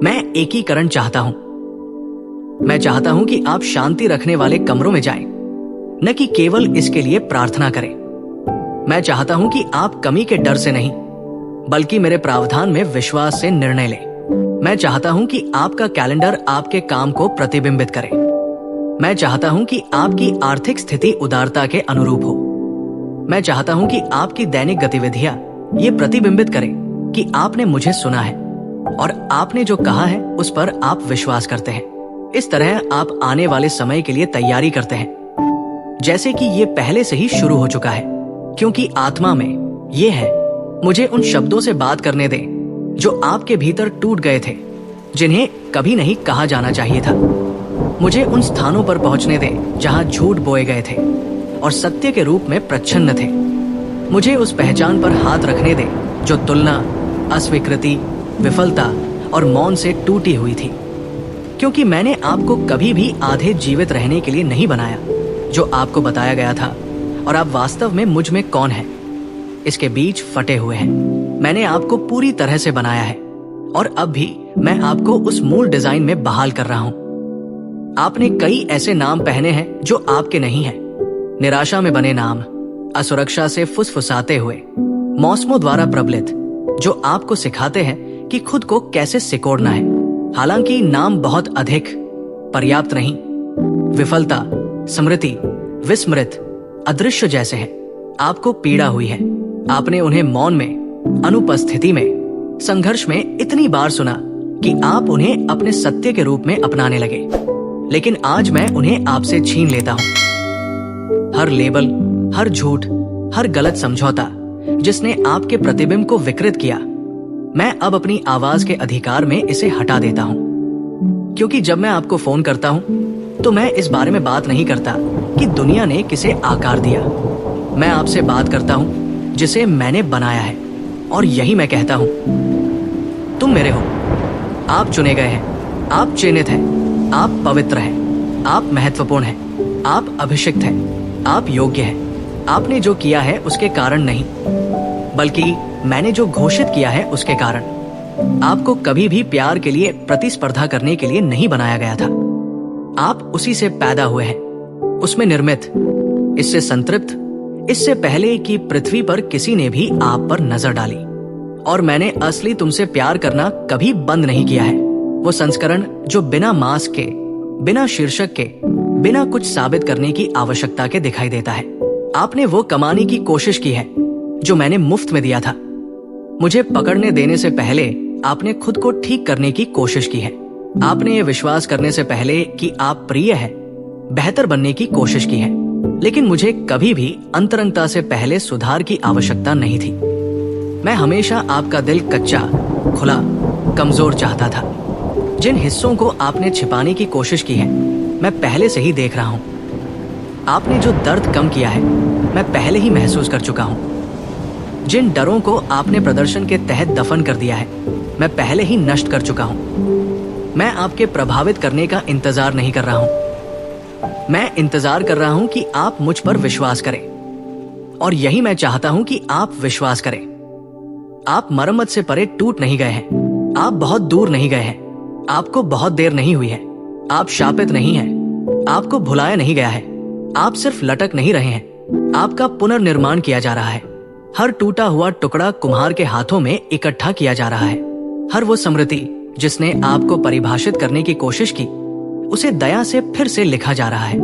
मैं एकीकरण चाहता हूं। मैं चाहता हूं कि आप शांति रखने वाले कमरों में जाएं, न कि केवल इसके लिए प्रार्थना करें। मैं चाहता हूं कि आप कमी के डर से नहीं बल्कि मेरे प्रावधान में विश्वास से निर्णय लें। मैं चाहता हूं कि आपका कैलेंडर आपके काम को प्रतिबिंबित करे। मैं चाहता हूं कि आपकी आर्थिक स्थिति उदारता के अनुरूप हो। मैं चाहता हूं कि आपकी दैनिक गतिविधियां ये प्रतिबिंबित करें कि आपने मुझे सुना है और आपने जो कहा है उस पर आप विश्वास करते हैं। इस तरह आप आने वाले समय के लिए तैयारी करते हैं जैसे कि ये पहले से ही शुरू हो चुका है, क्योंकि आत्मा में ये है। मुझे उन शब्दों से बात करने दें जो आपके भीतर टूट गए थे, जिन्हें कभी नहीं कहा जाना चाहिए था। मुझे उन स्थानों पर पहुंचने दें जहां झूठ बोए गए थे और सत्य के रूप में प्रच्छन्न थे। मुझे उस पहचान पर हाथ रखने दें जो तुलना, अस्वीकृति, विफलता और मौन से टूटी हुई थी, क्योंकि मैंने आपको कभी भी आधे जीवित रहने के लिए नहीं बनाया जो आपको बताया गया था और आप वास्तव में मुझ में कौन हैं इसके बीच फटे हुए हैं। मैंने आपको पूरी तरह से बनाया है और अब भी मैं आपको उस मूल डिजाइन में बहाल कर रहा हूं। आपने कई ऐसे नाम पहने हैं जो आपके नहीं हैं। निराशा में बने नाम, असुरक्षा से फुसफुसाते हुए, मौसमों द्वारा प्रबलित, जो आपको सिखाते हैं कि खुद को कैसे सिकोड़ना है। हालांकि नाम बहुत अधिक पर्याप्त नहीं। विफलता, स्मृति, विस्मृत, अदृश्य जैसे हैं। आपको पीड़ा हुई है। आपने उन्हें मौन में, अनुपस्थिति में, संघर्ष में इतनी बार सुना कि आप उन्हें अपने सत्य के रूप में अपनाने लगे। लेकिन आज मैं उन्हें आपसे छीन लेता हूं। हर लेबल, हर झूठ, हर गलत समझौता जिसने आपके प्रतिबिंब को विकृत किया, मैं अब अपनी आवाज के अधिकार में इसे हटा देता हूं। क्योंकि जब मैं आपको फोन करता हूं तो मैं इस बारे में बात नहीं करता कि दुनिया ने किसे आकार दिया। मैं आपसे बात करता हूं जिसे मैंने बनाया है, और यही मैं कहता हूं, तुम मेरे हो। आप चुने गए हैं, आप चयनित हैं, आप पवित्र हैं, आप महत्वपूर्ण हैं, आप अभिषिक्त हैं, आप योग्य हैं। आपने जो किया है उसके कारण नहीं, बल्कि मैंने जो घोषित किया है उसके कारण। आपको कभी भी प्यार के लिए प्रतिस्पर्धा करने के लिए नहीं बनाया गया था। आप उसी से पैदा हुए हैं, उसमें निर्मित, इससे संतृप्त, इससे पहले कि पृथ्वी पर किसी ने भी आप पर नजर डाली। और मैंने असली तुमसे प्यार करना कभी बंद नहीं किया है। वो संस्करण जो बिना मास्क के, बिना शीर्षक के, बिना कुछ साबित करने की आवश्यकता के दिखाई देता है। आपने वो कमाने की कोशिश की है जो मैंने मुफ्त में दिया था। मुझे पकड़ने देने से पहले आपने खुद को ठीक करने की कोशिश की है। आपने ये विश्वास करने से पहले कि आप प्रिय है, बेहतर बनने की कोशिश की है। लेकिन मुझे कभी भी अंतरंगता से पहले सुधार की आवश्यकता नहीं थी। मैं हमेशा आपका दिल कच्चा, खुला, कमजोर चाहता था। जिन हिस्सों को आपने छिपाने की कोशिश की है, मैं पहले से ही देख रहा हूं। आपने जो दर्द कम किया है, मैं पहले ही महसूस कर चुका हूं। जिन डरों को आपने प्रदर्शन के तहत दफन कर दिया है, मैं पहले ही नष्ट कर चुका हूं। मैं आपके प्रभावित करने का इंतजार नहीं कर रहा हूं। मैं इंतजार कर रहा हूं कि आप मुझ पर विश्वास करें, और यही मैं चाहता हूं कि आप विश्वास करें। आप मरम्मत से परे टूट नहीं गए हैं। आप बहुत दूर नहीं गए हैं। आपको बहुत देर नहीं हुई है। आप शापित नहीं हैं। आपको भुलाया नहीं गया है। आप सिर्फ लटक नहीं रहे हैं। आपका पुनर्निर्माण किया जा रहा है। हर टूटा हुआ टुकड़ा कुम्हार के हाथों में इकट्ठा किया जा रहा है। हर वो स्मृति जिसने आपको परिभाषित करने की कोशिश की, उसे दया से फिर से लिखा जा रहा है।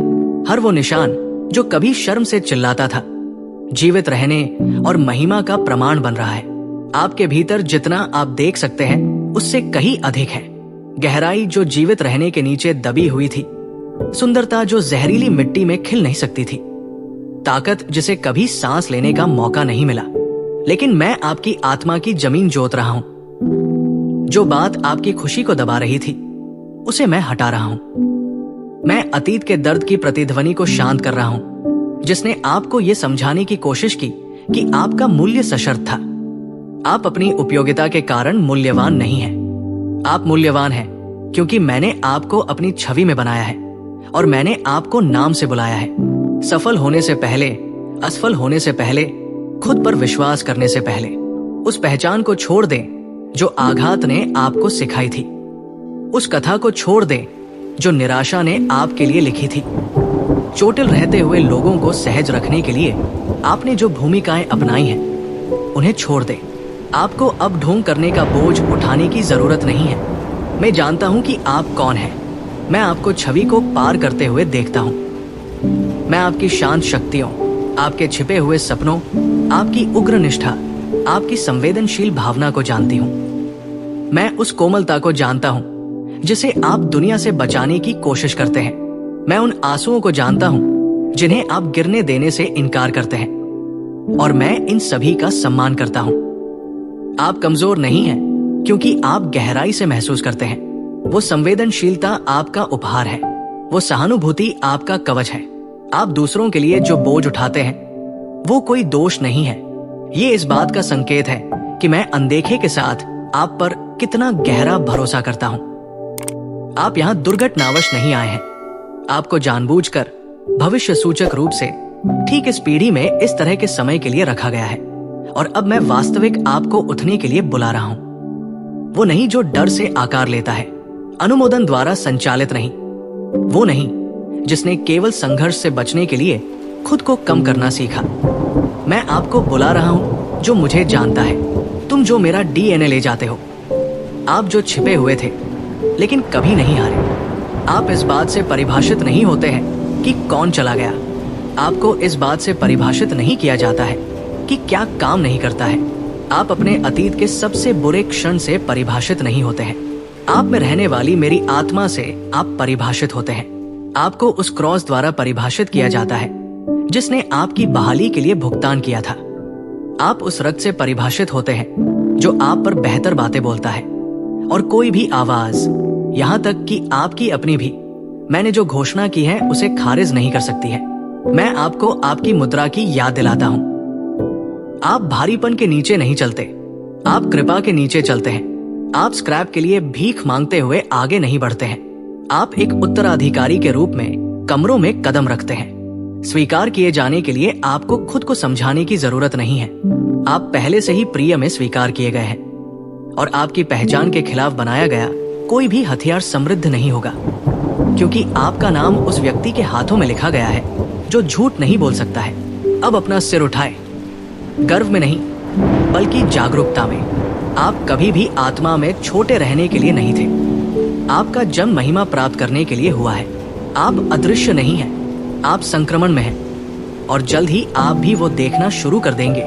हर वो निशान जो कभी शर्म से चिल्लाता था, जीवित रहने और महिमा का प्रमाण बन रहा है। आपके भीतर जितना आप देख सकते हैं, उससे कहीं अधिक है। गहराई जो जीवित रहने के नीचे दबी हुई थी, सुंदरता जो जहरीली मिट्टी में खिल नहीं सकती थी, ताकत जिसे कभी सांस लेने का मौका नहीं मिला। लेकिन मैं आपकी आत्मा की जमीन जोत रहा हूं। जो बात आपकी खुशी को दबा रही थी, उसे मैं हटा रहा हूं। मैं अतीत के दर्द की प्रतिध्वनि को शांत कर रहा हूं, जिसने आपको यह समझाने की कोशिश की कि आपका मूल्य सशर्त था। आप अपनी उपयोगिता के कारण मूल्यवान नहीं हैं। आप मूल्यवान हैं क्योंकि मैंने आपको अपनी छवि में बनाया है, और मैंने आपको नाम से बुलाया है। सफल होने से पहले, असफल होने से पहले, खुद पर विश्वास करने से पहले, उस पहचान को छोड़ दें जो आघात ने आपको सिखाई थी। उस कथा को छोड़ दें जो निराशा ने आपके लिए लिखी थी। चोटिल रहते हुए लोगों को सहज रखने के लिए आपने जो भूमिकाएं अपनाई हैं, उन्हें छोड़ दें। आपको अब ढोंग करने का बोझ उठाने की जरूरत नहीं है। मैं जानता हूं कि आप कौन हैं। मैं आपको छवि को पार करते हुए देखता हूं। मैं आपकी शांत शक्तियों, आपके छिपे हुए सपनों, आपकी उग्र निष्ठा, आपकी संवेदनशील भावना को जानती हूं। मैं उस कोमलता को जानता हूं जिसे आप दुनिया से बचाने की कोशिश करते हैं। मैं उन आंसुओं को जानता हूं जिन्हें आप गिरने देने से इनकार करते हैं, और मैं इन सभी का सम्मान करता हूं। आप कमजोर नहीं हैं क्योंकि आप गहराई से महसूस करते हैं। वो संवेदनशीलता आपका उपहार है। वो सहानुभूति आपका कवच है। आप दूसरों के लिए जो बोझ उठाते हैं, वो कोई दोष नहीं है। ये इस बात का संकेत है कि मैं अनदेखे के साथ आप पर कितना गहरा भरोसा करता हूं। आप यहाँ दुर्घटनावश नहीं आए हैं। आपको जानबूझकर भविष्य सूचक रूप से ठीक इस पीढ़ी में इस तरह के समय के लिए रखा गया है, और अब मैं वास्तविक आपको उठने के लिए बुला रहा हूं। वो नहीं जो डर से आकार लेता है, अनुमोदन द्वारा संचालित नहीं। वो नहीं जिसने केवल संघर्ष से बचने के लिए खुद को कम करना सीखा। मैं आपको बुला रहा हूं जो मुझे जानता है। तुम जो मेरा डीएनए ले जाते हो। आप जो छिपे हुए थे लेकिन कभी नहीं हारे। आप इस बात से परिभाषित नहीं होते हैं कि कौन चला गया। आपको इस बात से परिभाषित नहीं किया जाता है कि क्या काम नहीं करता है। आप अपने अतीत के सबसे बुरे क्षण से परिभाषित नहीं होते हैं। आप में रहने वाली मेरी आत्मा से आप परिभाषित होते हैं। आपको उस क्रॉस द्वारा परिभाषित किया जाता है जिसने आपकी बहाली के लिए भुगतान किया था। आप उस रक्त से परिभाषित होते हैं जो आप पर बेहतर बातें बोलता है, और कोई भी आवाज, यहाँ तक कि आपकी अपनी भी, मैंने जो घोषणा की है उसे खारिज नहीं कर सकती है। मैं आपको आपकी मुद्रा की याद दिलाता हूँ। आप भारीपन के नीचे नहीं चलते, आप कृपा के नीचे चलते हैं। आप स्क्रैप के लिए भीख मांगते हुए आगे नहीं बढ़ते हैं। आप एक उत्तराधिकारी के रूप में कमरों में कदम रखते हैं। स्वीकार किए जाने के लिए आपको खुद को समझाने की जरूरत नहीं है। आप पहले से ही प्रिय में स्वीकार किए गए हैं, और आपकी पहचान के खिलाफ बनाया गया कोई भी हथियार समृद्ध नहीं होगा, क्योंकि आपका नाम उस व्यक्ति के हाथों में लिखा गया है जो झूठ नहीं बोल सकता है। अब अपना सिर उठाए, गर्व में नहीं बल्कि जागरूकता में। आप कभी भी आत्मा में छोटे रहने के लिए नहीं थे। आपका जन्म महिमा प्राप्त करने के लिए हुआ है। आप अदृश्य नहीं हैं, आप संक्रमण में हैं, और जल्द ही आप भी वो देखना शुरू कर देंगे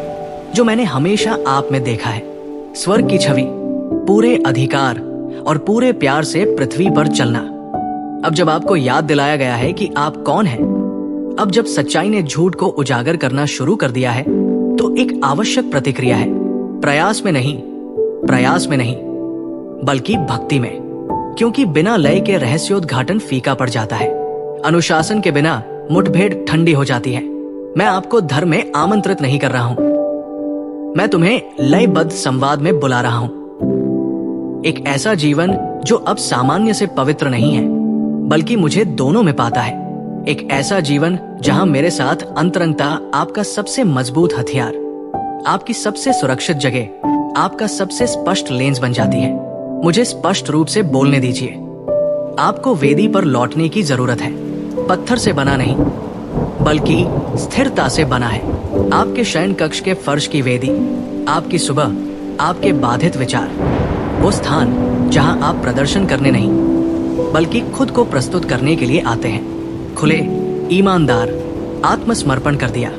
जो मैंने हमेशा आप में देखा है। स्वर्ग की छवि, पूरे अधिकार और पूरे प्यार से पृथ्वी पर चलना। अब जब आपको याद दिलाया गया है कि आप कौन हैं, अब जब सच्चाई ने झूठ को उजागर करना शुरू कर दिया है, तो एक आवश्यक प्रतिक्रिया है। प्रयास में नहीं, बल्कि भक्ति में, क्योंकि बिना लय के रहस्योद्घाटन फीका पड़ जाता है। अनुशासन के बिना मुठभेड़ ठंडी हो जाती है। मैं आपको धर्म में आमंत्रित नहीं कर रहा हूं, मैं तुम्हें लयबद्ध संवाद में बुला रहा हूं। एक ऐसा जीवन जो अब सामान्य से पवित्र नहीं है, बल्कि मुझे दोनों में पाता है। एक ऐसा जीवन जहां मेरे साथ अंतरंगता आपका सबसे मजबूत हथियार, आपकी सबसे सुरक्षित जगह, आपका सबसे स्पष्ट लेंस बन जाती है। मुझे स्पष्ट रूप से बोलने दीजिए। आपको वेदी पर लौटने की जरूरत है। पत्थर से बना नहीं, बल्कि स्थिरता से बना है। आपके शयन कक्ष के फर्श की वेदी, आपकी सुबह, आपके बाधित विचार, वो स्थान जहां आप प्रदर्शन करने नहीं, बल्कि खुद को प्रस्तुत करने के लिए आते हैं। खुले, ईमानदार, आत्मसमर्पण कर दिया।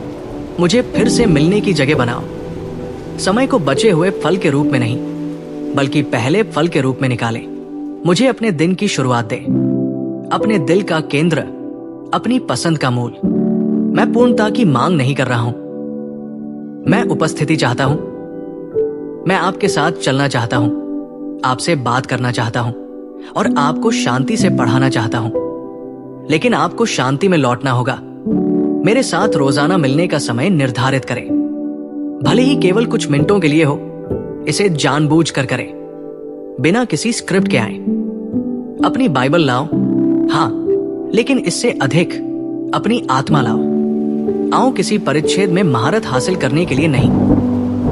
मुझे फिर से मिलने की जगह बनाओ। समय को बचे हुए फल के रूप में नहीं, बल्कि पहले फल के रूप में निकाले। मुझे अपने दिन की शुरुआत दे, अपने दिल का केंद्र, अपनी पसंद का मूल। मैं पूर्णता की मांग नहीं कर रहा हूं, मैं उपस्थिति चाहता हूं। मैं आपके साथ चलना चाहता हूं, आपसे बात करना चाहता हूं और आपको शांति से पढ़ाना चाहता हूं। लेकिन आपको शांति में लौटना होगा। मेरे साथ रोजाना मिलने का समय निर्धारित करें, भले ही केवल कुछ मिनटों के लिए हो। इसे जानबूझकर करें, बिना किसी स्क्रिप्ट के आए। अपनी बाइबल लाओ, हाँ, लेकिन इससे अधिक अपनी आत्मा लाओ। आओ किसी परिच्छेद में महारत हासिल करने के लिए नहीं,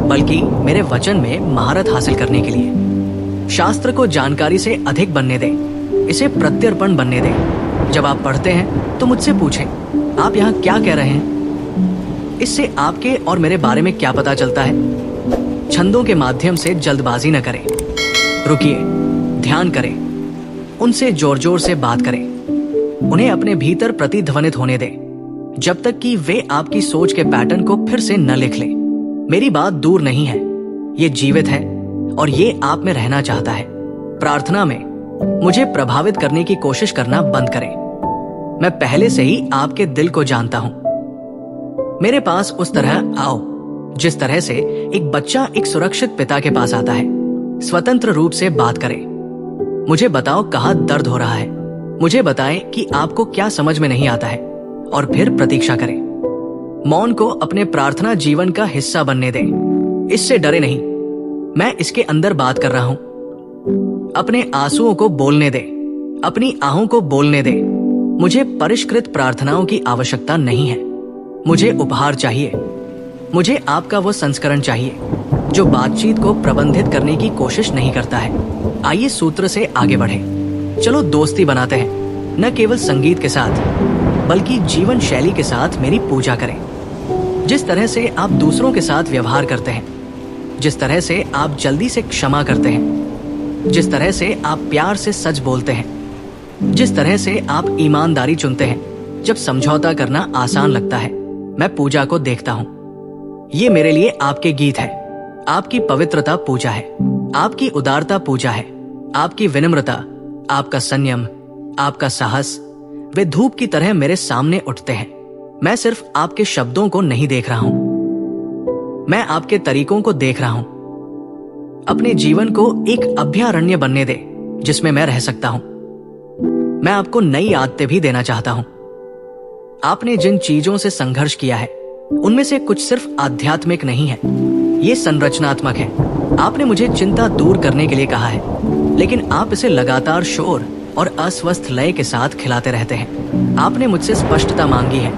बल्कि मेरे वचन में महारत हासिल करने के लिए। शास्त्र को जानकारी से अधिक बनने दें, इसे प्रत्यर्पण बनने दें। जब आप पढ़ते हैं तो मुझसे पूछें, आप यहाँ क्या कह रहे हैं? इससे आपके और मेरे बारे में क्या पता चलता है? छंदों के माध्यम से जल्दबाजी न करें, रुकिए, ध्यान करें, उनसे जोर जोर से बात करें, उन्हें अपने भीतर प्रतिध्वनित होने दें, जब तक कि वे आपकी सोच के पैटर्न को फिर से न लिख लें। मेरी बात दूर नहीं है, ये जीवित है और ये आप में रहना चाहता है। प्रार्थना में मुझे प्रभावित करने की कोशिश करना बंद करें। मैं पहले से ही आपके दिल को जानता हूं। मेरे पास उस तरह आओ जिस तरह से एक बच्चा एक सुरक्षित पिता के पास आता है। स्वतंत्र रूप से बात करें। मुझे बताओ कहाँ दर्द हो रहा है, मुझे बताएं कि आपको क्या समझ में नहीं आता है, और फिर प्रतीक्षा करें। मौन को अपने प्रार्थना जीवन का हिस्सा बनने दें। इससे डरे नहीं, मैं इसके अंदर बात कर रहा हूं। अपने आंसुओं को बोलने दे, अपनी आहों को बोलने दे। मुझे परिष्कृत प्रार्थनाओं की आवश्यकता नहीं है, मुझे उपहार चाहिए। मुझे आपका वो संस्करण चाहिए जो बातचीत को प्रबंधित करने की कोशिश नहीं करता है। आइए सूत्र से आगे बढ़े। चलो दोस्ती बनाते हैं, न केवल संगीत के साथ, बल्कि जीवन शैली के साथ मेरी पूजा करें। जिस तरह से आप दूसरों के साथ व्यवहार करते हैं, जिस तरह से आप जल्दी से क्षमा करते हैं, जिस तरह से आप प्यार से सच बोलते हैं, जिस तरह से आप ईमानदारी चुनते हैं जब समझौता करना आसान लगता है, मैं पूजा को देखता हूं। ये मेरे लिए आपके गीत है। आपकी पवित्रता पूजा है, आपकी उदारता पूजा है, आपकी विनम्रता, आपका संयम, आपका साहस, वे धूप की तरह मेरे सामने उठते हैं। मैं सिर्फ आपके शब्दों को नहीं देख रहा हूं, मैं आपके तरीकों को देख रहा हूं। अपने जीवन को एक अभयारण्य बनने दे जिसमें मैं रह सकता हूं। मैं आपको नई आदतें भी देना चाहता हूं। आपने जिन चीजों से संघर्ष किया है उनमें से कुछ सिर्फ आध्यात्मिक नहीं है, ये संरचनात्मक है। आपने मुझे चिंता दूर करने के लिए कहा है, लेकिन आप इसे लगातार शोर और अस्वस्थ लय के साथ खिलाते रहते हैं। आपने मुझसे स्पष्टता मांगी है,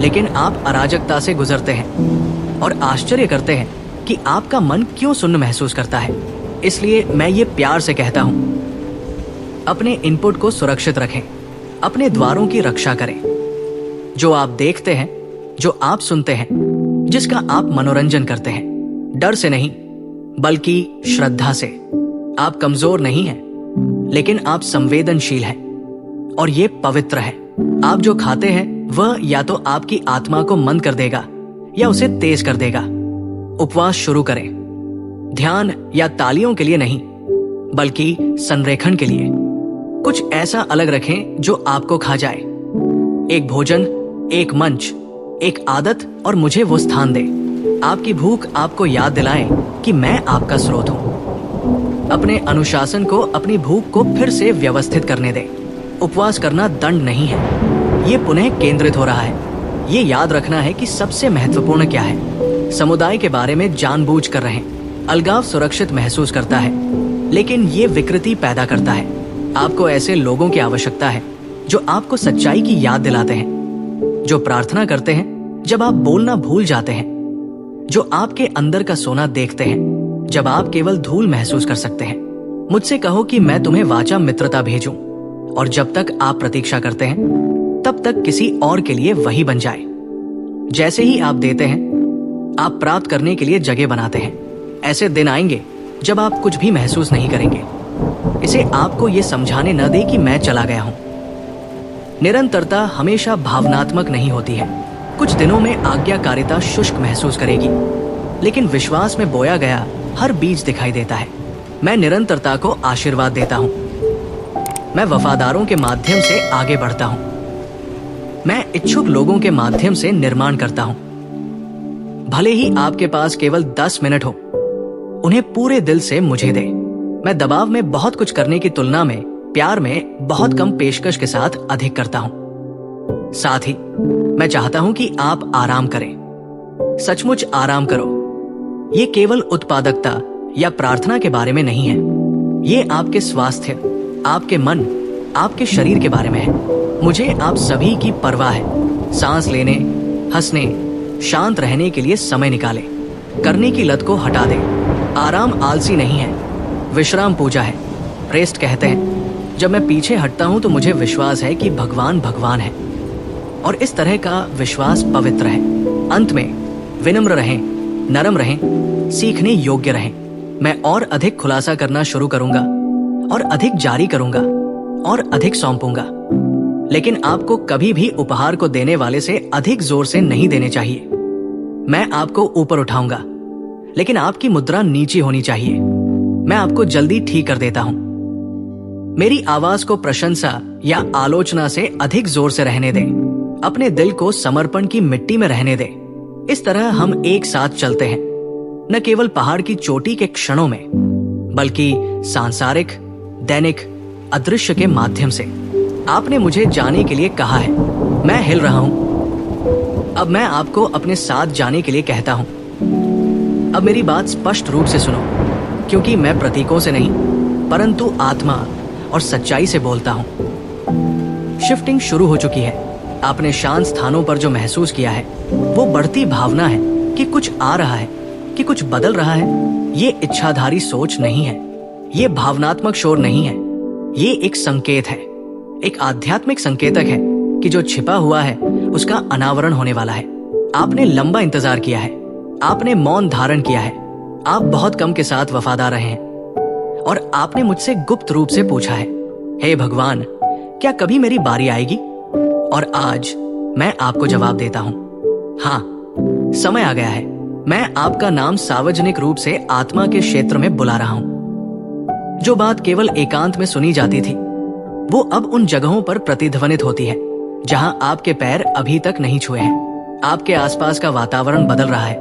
लेकिन आप अराजकता से गुजरते हैं और आश्चर्य करते हैं कि आपका मन क्यों सुन्न महसूस करता है। इसलिए मैं ये प्यार से कहता हूं, अपने इनपुट को सुरक्षित रखें, अपने द्वारों की रक्षा करें। जो आप देखते हैं, जो आप सुनते हैं, जिसका आप मनोरंजन करते हैं, डर से नहीं बल्कि श्रद्धा से। आप कमजोर नहीं हैं, लेकिन आप संवेदनशील हैं और ये पवित्र है। आप जो खाते हैं वह या तो आपकी आत्मा को मंद कर देगा या उसे तेज कर देगा। उपवास शुरू करें, ध्यान या तालियों के लिए नहीं, बल्कि संरेखण के लिए। कुछ ऐसा अलग रखें जो आपको खा जाए। एक भोजन, एक मंच, एक आदत, और मुझे वो स्थान दे। आपकी भूख आपको याद दिलाए कि मैं आपका स्रोत हूं। अपने अनुशासन को अपनी भूख को फिर से व्यवस्थित करने दें। उपवास करना दंड नहीं है, ये पुनः केंद्रित हो रहा है। ये याद रखना है कि सबसे महत्वपूर्ण क्या है। समुदाय के बारे में जानबूझ कर रहें। अलगाव सुरक्षित महसूस करता है, लेकिन ये विकृति पैदा करता है। आपको ऐसे लोगों की आवश्यकता है जो आपको सच्चाई की याद दिलाते हैं, जो प्रार्थना करते हैं जब आप बोलना भूल जाते हैं, जो आपके अंदर का सोना देखते हैं जब आप केवल धूल महसूस कर सकते हैं। मुझसे कहो कि मैं तुम्हें वाचा मित्रता भेजूं, और जब तक आप प्रतीक्षा करते हैं तब तक किसी और के लिए वही बन जाए। जैसे ही आप देते हैं, आप प्राप्त करने के लिए जगह बनाते हैं। ऐसे दिन आएंगे जब आप कुछ भी महसूस नहीं करेंगे। इसे आपको ये समझाने न दे कि मैं चला गया हूं। निरंतरता हमेशा भावनात्मक नहीं होती है। कुछ दिनों में आज्ञाकारिता शुष्क महसूस करेगी, लेकिन विश्वास में बोया गया हर बीज दिखाई देता है। मैं निरंतरता को आशीर्वाद देता हूं। मैं वफादारों के माध्यम से आगे बढ़ता हूं। मैं इच्छुक लोगों के माध्यम से निर्माण करता हूं। भले ही आपके पास केवल 10 मिनट हो, उन्हें पूरे दिल से मुझे दे। मैं दबाव में बहुत कुछ करने की तुलना में प्यार में बहुत कम पेशकश के साथ अधिक करता हूं। साथ ही मैं चाहता हूं कि आप आराम करें। सचमुच आराम करो। ये केवल उत्पादकता या प्रार्थना के बारे में नहीं है। ये आपके स्वास्थ्य, आपके मन, आपके शरीर के बारे में है। मुझे आप सभी की परवाह है। सांस लेने, हंसने, शांत रहने के लिए समय निकाले। करने की लत को हटा दे। आराम आलसी नहीं है, विश्राम पूजा है। रेस्ट कहते हैं। जब मैं पीछे हटता हूं तो मुझे विश्वास है कि भगवान भगवान है, और इस तरह का विश्वास पवित्र है। अंत में विनम्र रहें, नरम रहें, सीखने योग्य रहें। मैं और अधिक खुलासा करना शुरू करूंगा, और अधिक जारी करूंगा, और अधिक सौंपूंगा। लेकिन आपको कभी भी उपहार को देने वाले से अधिक जोर से नहीं देने चाहिए। मैं आपको ऊपर उठाऊंगा, लेकिन आपकी मुद्रा नीचे होनी चाहिए। मैं आपको जल्दी ठीक कर देता हूं। मेरी आवाज को प्रशंसा या आलोचना से अधिक जोर से रहने दें। अपने दिल को समर्पण की मिट्टी में रहने दें। इस तरह हम एक साथ चलते हैं, न केवल पहाड़ की चोटी के क्षणों में, बल्कि सांसारिक, दैनिक, अदृश्य के माध्यम से। आपने मुझे जाने के लिए कहा है, मैं हिल रहा हूं। अब मैं आपको अपने साथ जाने के लिए कहता हूं। अब मेरी बात स्पष्ट रूप से सुनो, क्योंकि मैं प्रतीकों से नहीं, परंतु आत्मा और सच्चाई से बोलता हूं। शिफ्टिंग शुरू हो चुकी है। आपने शांत स्थानों पर जो महसूस किया है, वो बढ़ती भावना है कि कुछ आ रहा है, कि कुछ बदल रहा है। ये इच्छाधारी सोच नहीं है, ये भावनात्मक शोर नहीं है। ये एक संकेत है, एक आध्यात्मिक संकेतक है कि जो छिपा हुआ है उसका अनावरण होने वाला है। आपने लंबा इंतजार किया है, आपने मौन धारण किया है, आप बहुत कम के साथ वफादार रहे हैं, और आपने मुझसे गुप्त रूप से पूछा है, हे भगवान, क्या कभी मेरी बारी आएगी? और आज मैं आपको जवाब देता हूं, हाँ, समय आ गया है। मैं आपका नाम सार्वजनिक रूप से आत्मा के क्षेत्र में बुला रहा हूं। जो बात केवल एकांत में सुनी जाती थी, वो अब उन जगहों पर प्रतिध्वनित होती है जहां आपके पैर अभी तक नहीं छुए हैं। आपके आसपास का वातावरण बदल रहा है,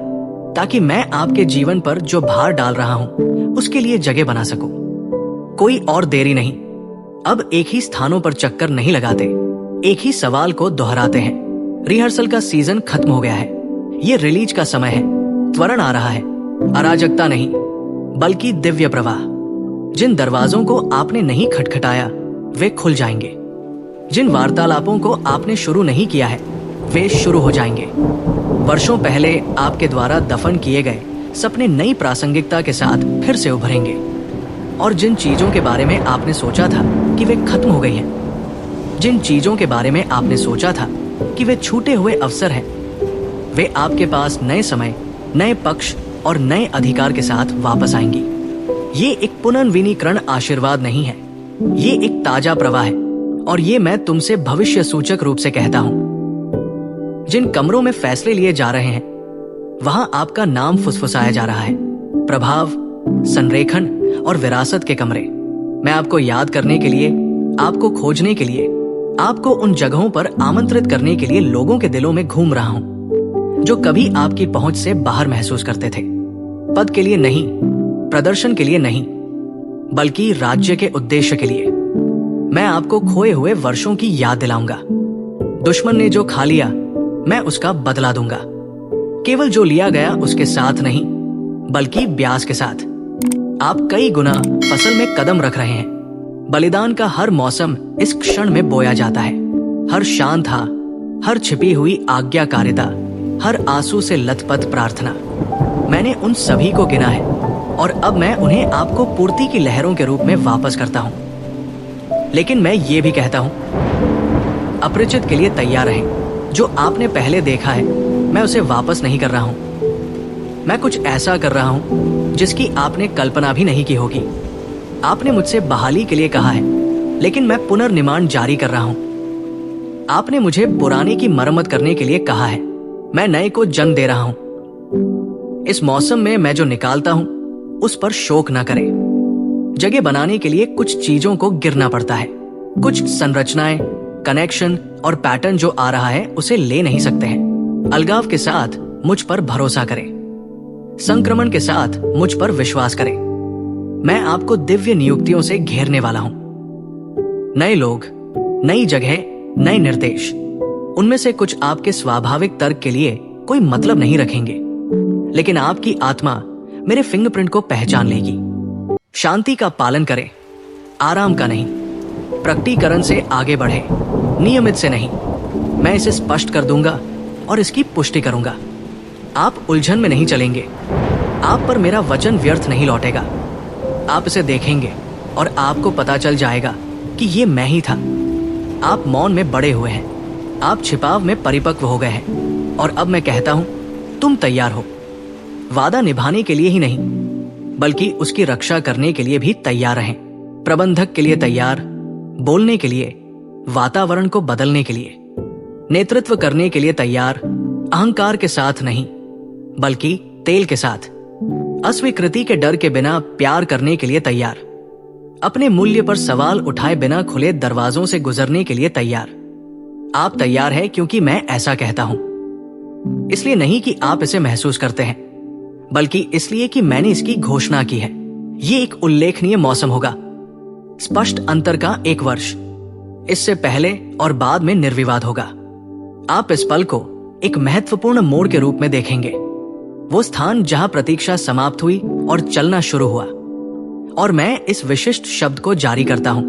ताकि मैं आपके जीवन पर जो भार डाल रहा हूं उसके लिए जगह बना सकूं। कोई और देरी नहीं। अब एक ही स्थानों पर चक्कर नहीं लगाते, एक ही सवाल को दोहराते हैं। रिहर्सल का सीजन खत्म हो गया है। ये रिलीज का समय है। त्वरण आ रहा है। अराजकता नहीं, बल्कि दिव्य प्रवाह। जिन दरवाजों को आपने नहीं खटखटाया, वे खुल जाएंगे। जिन वार्तालापों को आपने शुरू नहीं किया है, वे शुरू हो जाएंगे। वर्षों पहले आपके द्वारा दफन किए गए सपने नई प्रासंगिकता के साथ फिर से उभरेंगे। और जिन चीजों के बारे में आपने सोचा था कि वे खत्म हो गई हैं, जिन चीजों के बारे में आपने सोचा था कि वे छूटे हुए अवसर हैं, वे आपके पास नए समय, नए पक्ष और नए अधिकार के साथ वापस आएंगी। ये एक पुनर्विनीकरण आशीर्वाद नहीं है, ये एक ताजा प्रवाह है। और ये मैं तुमसे भविष्य सूचक रूप से कहता हूं। जिन कमरों में फैसले लिए जा रहे हैं, वहां आपका नाम फुसफुसाया जा रहा है। प्रभाव, संरेखण और विरासत के कमरे। मैं आपको याद करने के लिए, आपको खोजने के लिए, आपको उन जगहों पर आमंत्रित करने के लिए लोगों के दिलों में घूम रहा हूं। जो कभी आपकी पहुंच से बाहर महसूस करते थे। पद के लिए नहीं, प्रदर्शन के लिए नहीं, बल्कि राज्य के उद्देश्य के लिए। मैं आपको खोए हुए वर्षों की याद दिलाऊंगा। दुश्मन ने जो खा लिया, मैं उसका बदला दूंगा। केवल जो लिया गया उसके साथ नहीं, बल्कि ब्याज के साथ। आप कई गुना फसल में कदम रख रहे हैं। बलिदान का हर मौसम इस क्षण में बोया जाता है। हर शांत हा, हर छिपी हुई आज्ञाकारिता, हर आंसू से लथपथ प्रार्थना। मैंने उन सभी को गिना है और अब मैं उन्हें आपको पूर्ति की लहरों के रूप में वापस करता हूं। लेकिन मैं ये भी कहता हूं, अपरिचित के लिए तैयार रहें। जो आपने पहले देखा है, मैं उसे वापस नहीं कर रहा हूं। मैं कुछ ऐसा कर रहा हूं जिसकी आपने कल्पना भी नहीं की होगी। आपने मुझसे बहाली के लिए कहा है, लेकिन मैं पुनर्निर्माण जारी कर रहा हूं। आपने मुझे पुराने की मरम्मत करने के लिए कहा है, मैं नए को जन्म दे रहा हूं। इस मौसम में मैं जो निकालता हूं, उस पर शोक न करें। जगह बनाने के लिए कुछ चीजों को गिरना पड़ता है। कुछ संरचनाएं, कनेक्शन और पैटर्न जो आ रहा है उसे ले नहीं सकते हैं। अलगाव के साथ मुझ पर भरोसा करें। संक्रमण के साथ मुझ पर विश्वास करें। मैं आपको दिव्य नियुक्तियों से घेरने वाला हूं। नए लोग, नई जगह, नए निर्देश। उनमें से कुछ आपके स्वाभाविक तर्क के लिए कोई मतलब नहीं रखेंगे, लेकिन आपकी आत्मा मेरे फिंगरप्रिंट को पहचान लेगी। शांति का पालन करें, आराम का नहीं। प्रकटीकरण से आगे बढ़े, नियमित से नहीं। मैं इसे स्पष्ट कर दूंगा और इसकी पुष्टि करूंगा। आप उलझन में नहीं चलेंगे। आप पर मेरा वचन व्यर्थ नहीं लौटेगा। आप इसे देखेंगे और आपको पता चल जाएगा कि ये मैं ही था। आप मौन में बड़े हुए हैं। आप छिपाव में परिपक्व हो गए हैं। और अब मैं कहता हूं, तुम तैयार हो। वादा निभाने के लिए ही नहीं, बल्कि उसकी रक्षा करने के लिए भी तैयार रहें। प्रबंधक के लिए तैयार, बोलने के लिए, वातावरण को बदलने के लिए, नेतृत्व करने के लिए तैयार। अहंकार के साथ नहीं, बल्कि तेल के साथ। अस्वीकृति के डर के बिना प्यार करने के लिए तैयार। अपने मूल्य पर सवाल उठाए बिना खुले दरवाजों से गुजरने के लिए तैयार। आप तैयार हैं क्योंकि मैं ऐसा कहता हूं। इसलिए नहीं कि आप इसे महसूस करते हैं, बल्कि इसलिए कि मैंने इसकी घोषणा की है। ये एक उल्लेखनीय मौसम होगा। स्पष्ट अंतर का एक वर्ष। इससे पहले और बाद में निर्विवाद होगा। आप इस पल को एक महत्वपूर्ण मोड़ के रूप में देखेंगे। वो स्थान जहां प्रतीक्षा समाप्त हुई और चलना शुरू हुआ। और मैं इस विशिष्ट शब्द को जारी करता हूं।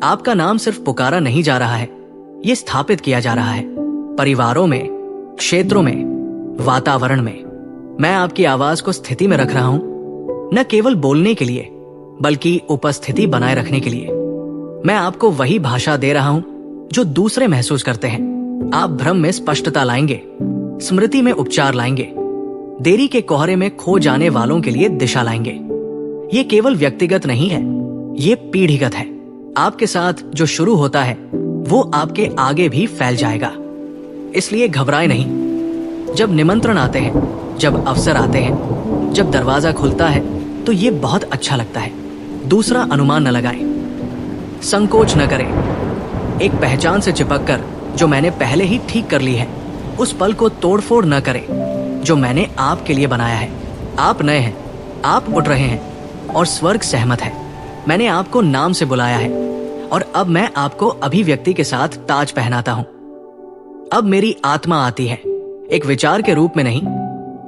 आपका नाम सिर्फ पुकारा नहीं जा रहा है, ये स्थापित किया जा रहा है। परिवारों में, क्षेत्रों में, वातावरण में। मैं आपकी आवाज को स्थिति में रख रहा हूं, न केवल बोलने के लिए, बल्कि उपस्थिति बनाए रखने के लिए। मैं आपको वही भाषा दे रहा हूं जो दूसरे महसूस करते हैं। आप भ्रम में स्पष्टता लाएंगे, स्मृति में उपचार लाएंगे, देरी के कोहरे में खो जाने वालों के लिए दिशा लाएंगे। ये केवल व्यक्तिगत नहीं है, ये पीढ़ीगत है। आपके साथ जो शुरू होता है वो आपके आगे भी फैल जाएगा। इसलिए घबराए नहीं। जब निमंत्रण आते हैं, जब अवसर आते हैं, जब दरवाजा खुलता है, तो ये बहुत अच्छा लगता है। दूसरा अनुमान न लगाएं, संकोच न करें। एक पहचान से चिपक कर जो मैंने पहले ही ठीक कर ली है, उस पल को तोड़फोड़ न करें जो मैंने आपके लिए बनाया है। आप नए हैं, आप उठ रहे हैं और स्वर्ग सहमत है। मैंने आपको नाम से बुलाया है और अब मैं आपको अभिव्यक्ति के साथ ताज पहनाता हूं। अब मेरी आत्मा आती है, एक विचार के रूप में नहीं,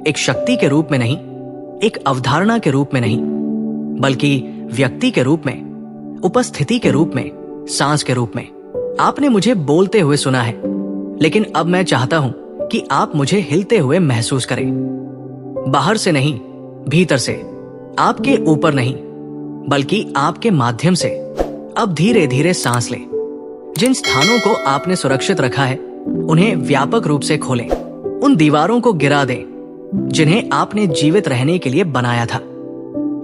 एक शक्ति के रूप में नहीं, एक अवधारणा के रूप में नहीं, बल्कि व्यक्ति के रूप में, उपस्थिति के रूप में, सांस के रूप में। आपने मुझे बोलते हुए सुना है, लेकिन अब मैं चाहता हूं कि आप मुझे हिलते हुए महसूस करें। बाहर से नहीं, भीतर से। आपके ऊपर नहीं, बल्कि आपके माध्यम से। अब धीरे धीरे सांस लें। जिन स्थानों को आपने सुरक्षित रखा है, उन्हें व्यापक रूप से खोलें। उन दीवारों को गिरा दें जिन्हें आपने जीवित रहने के लिए बनाया था।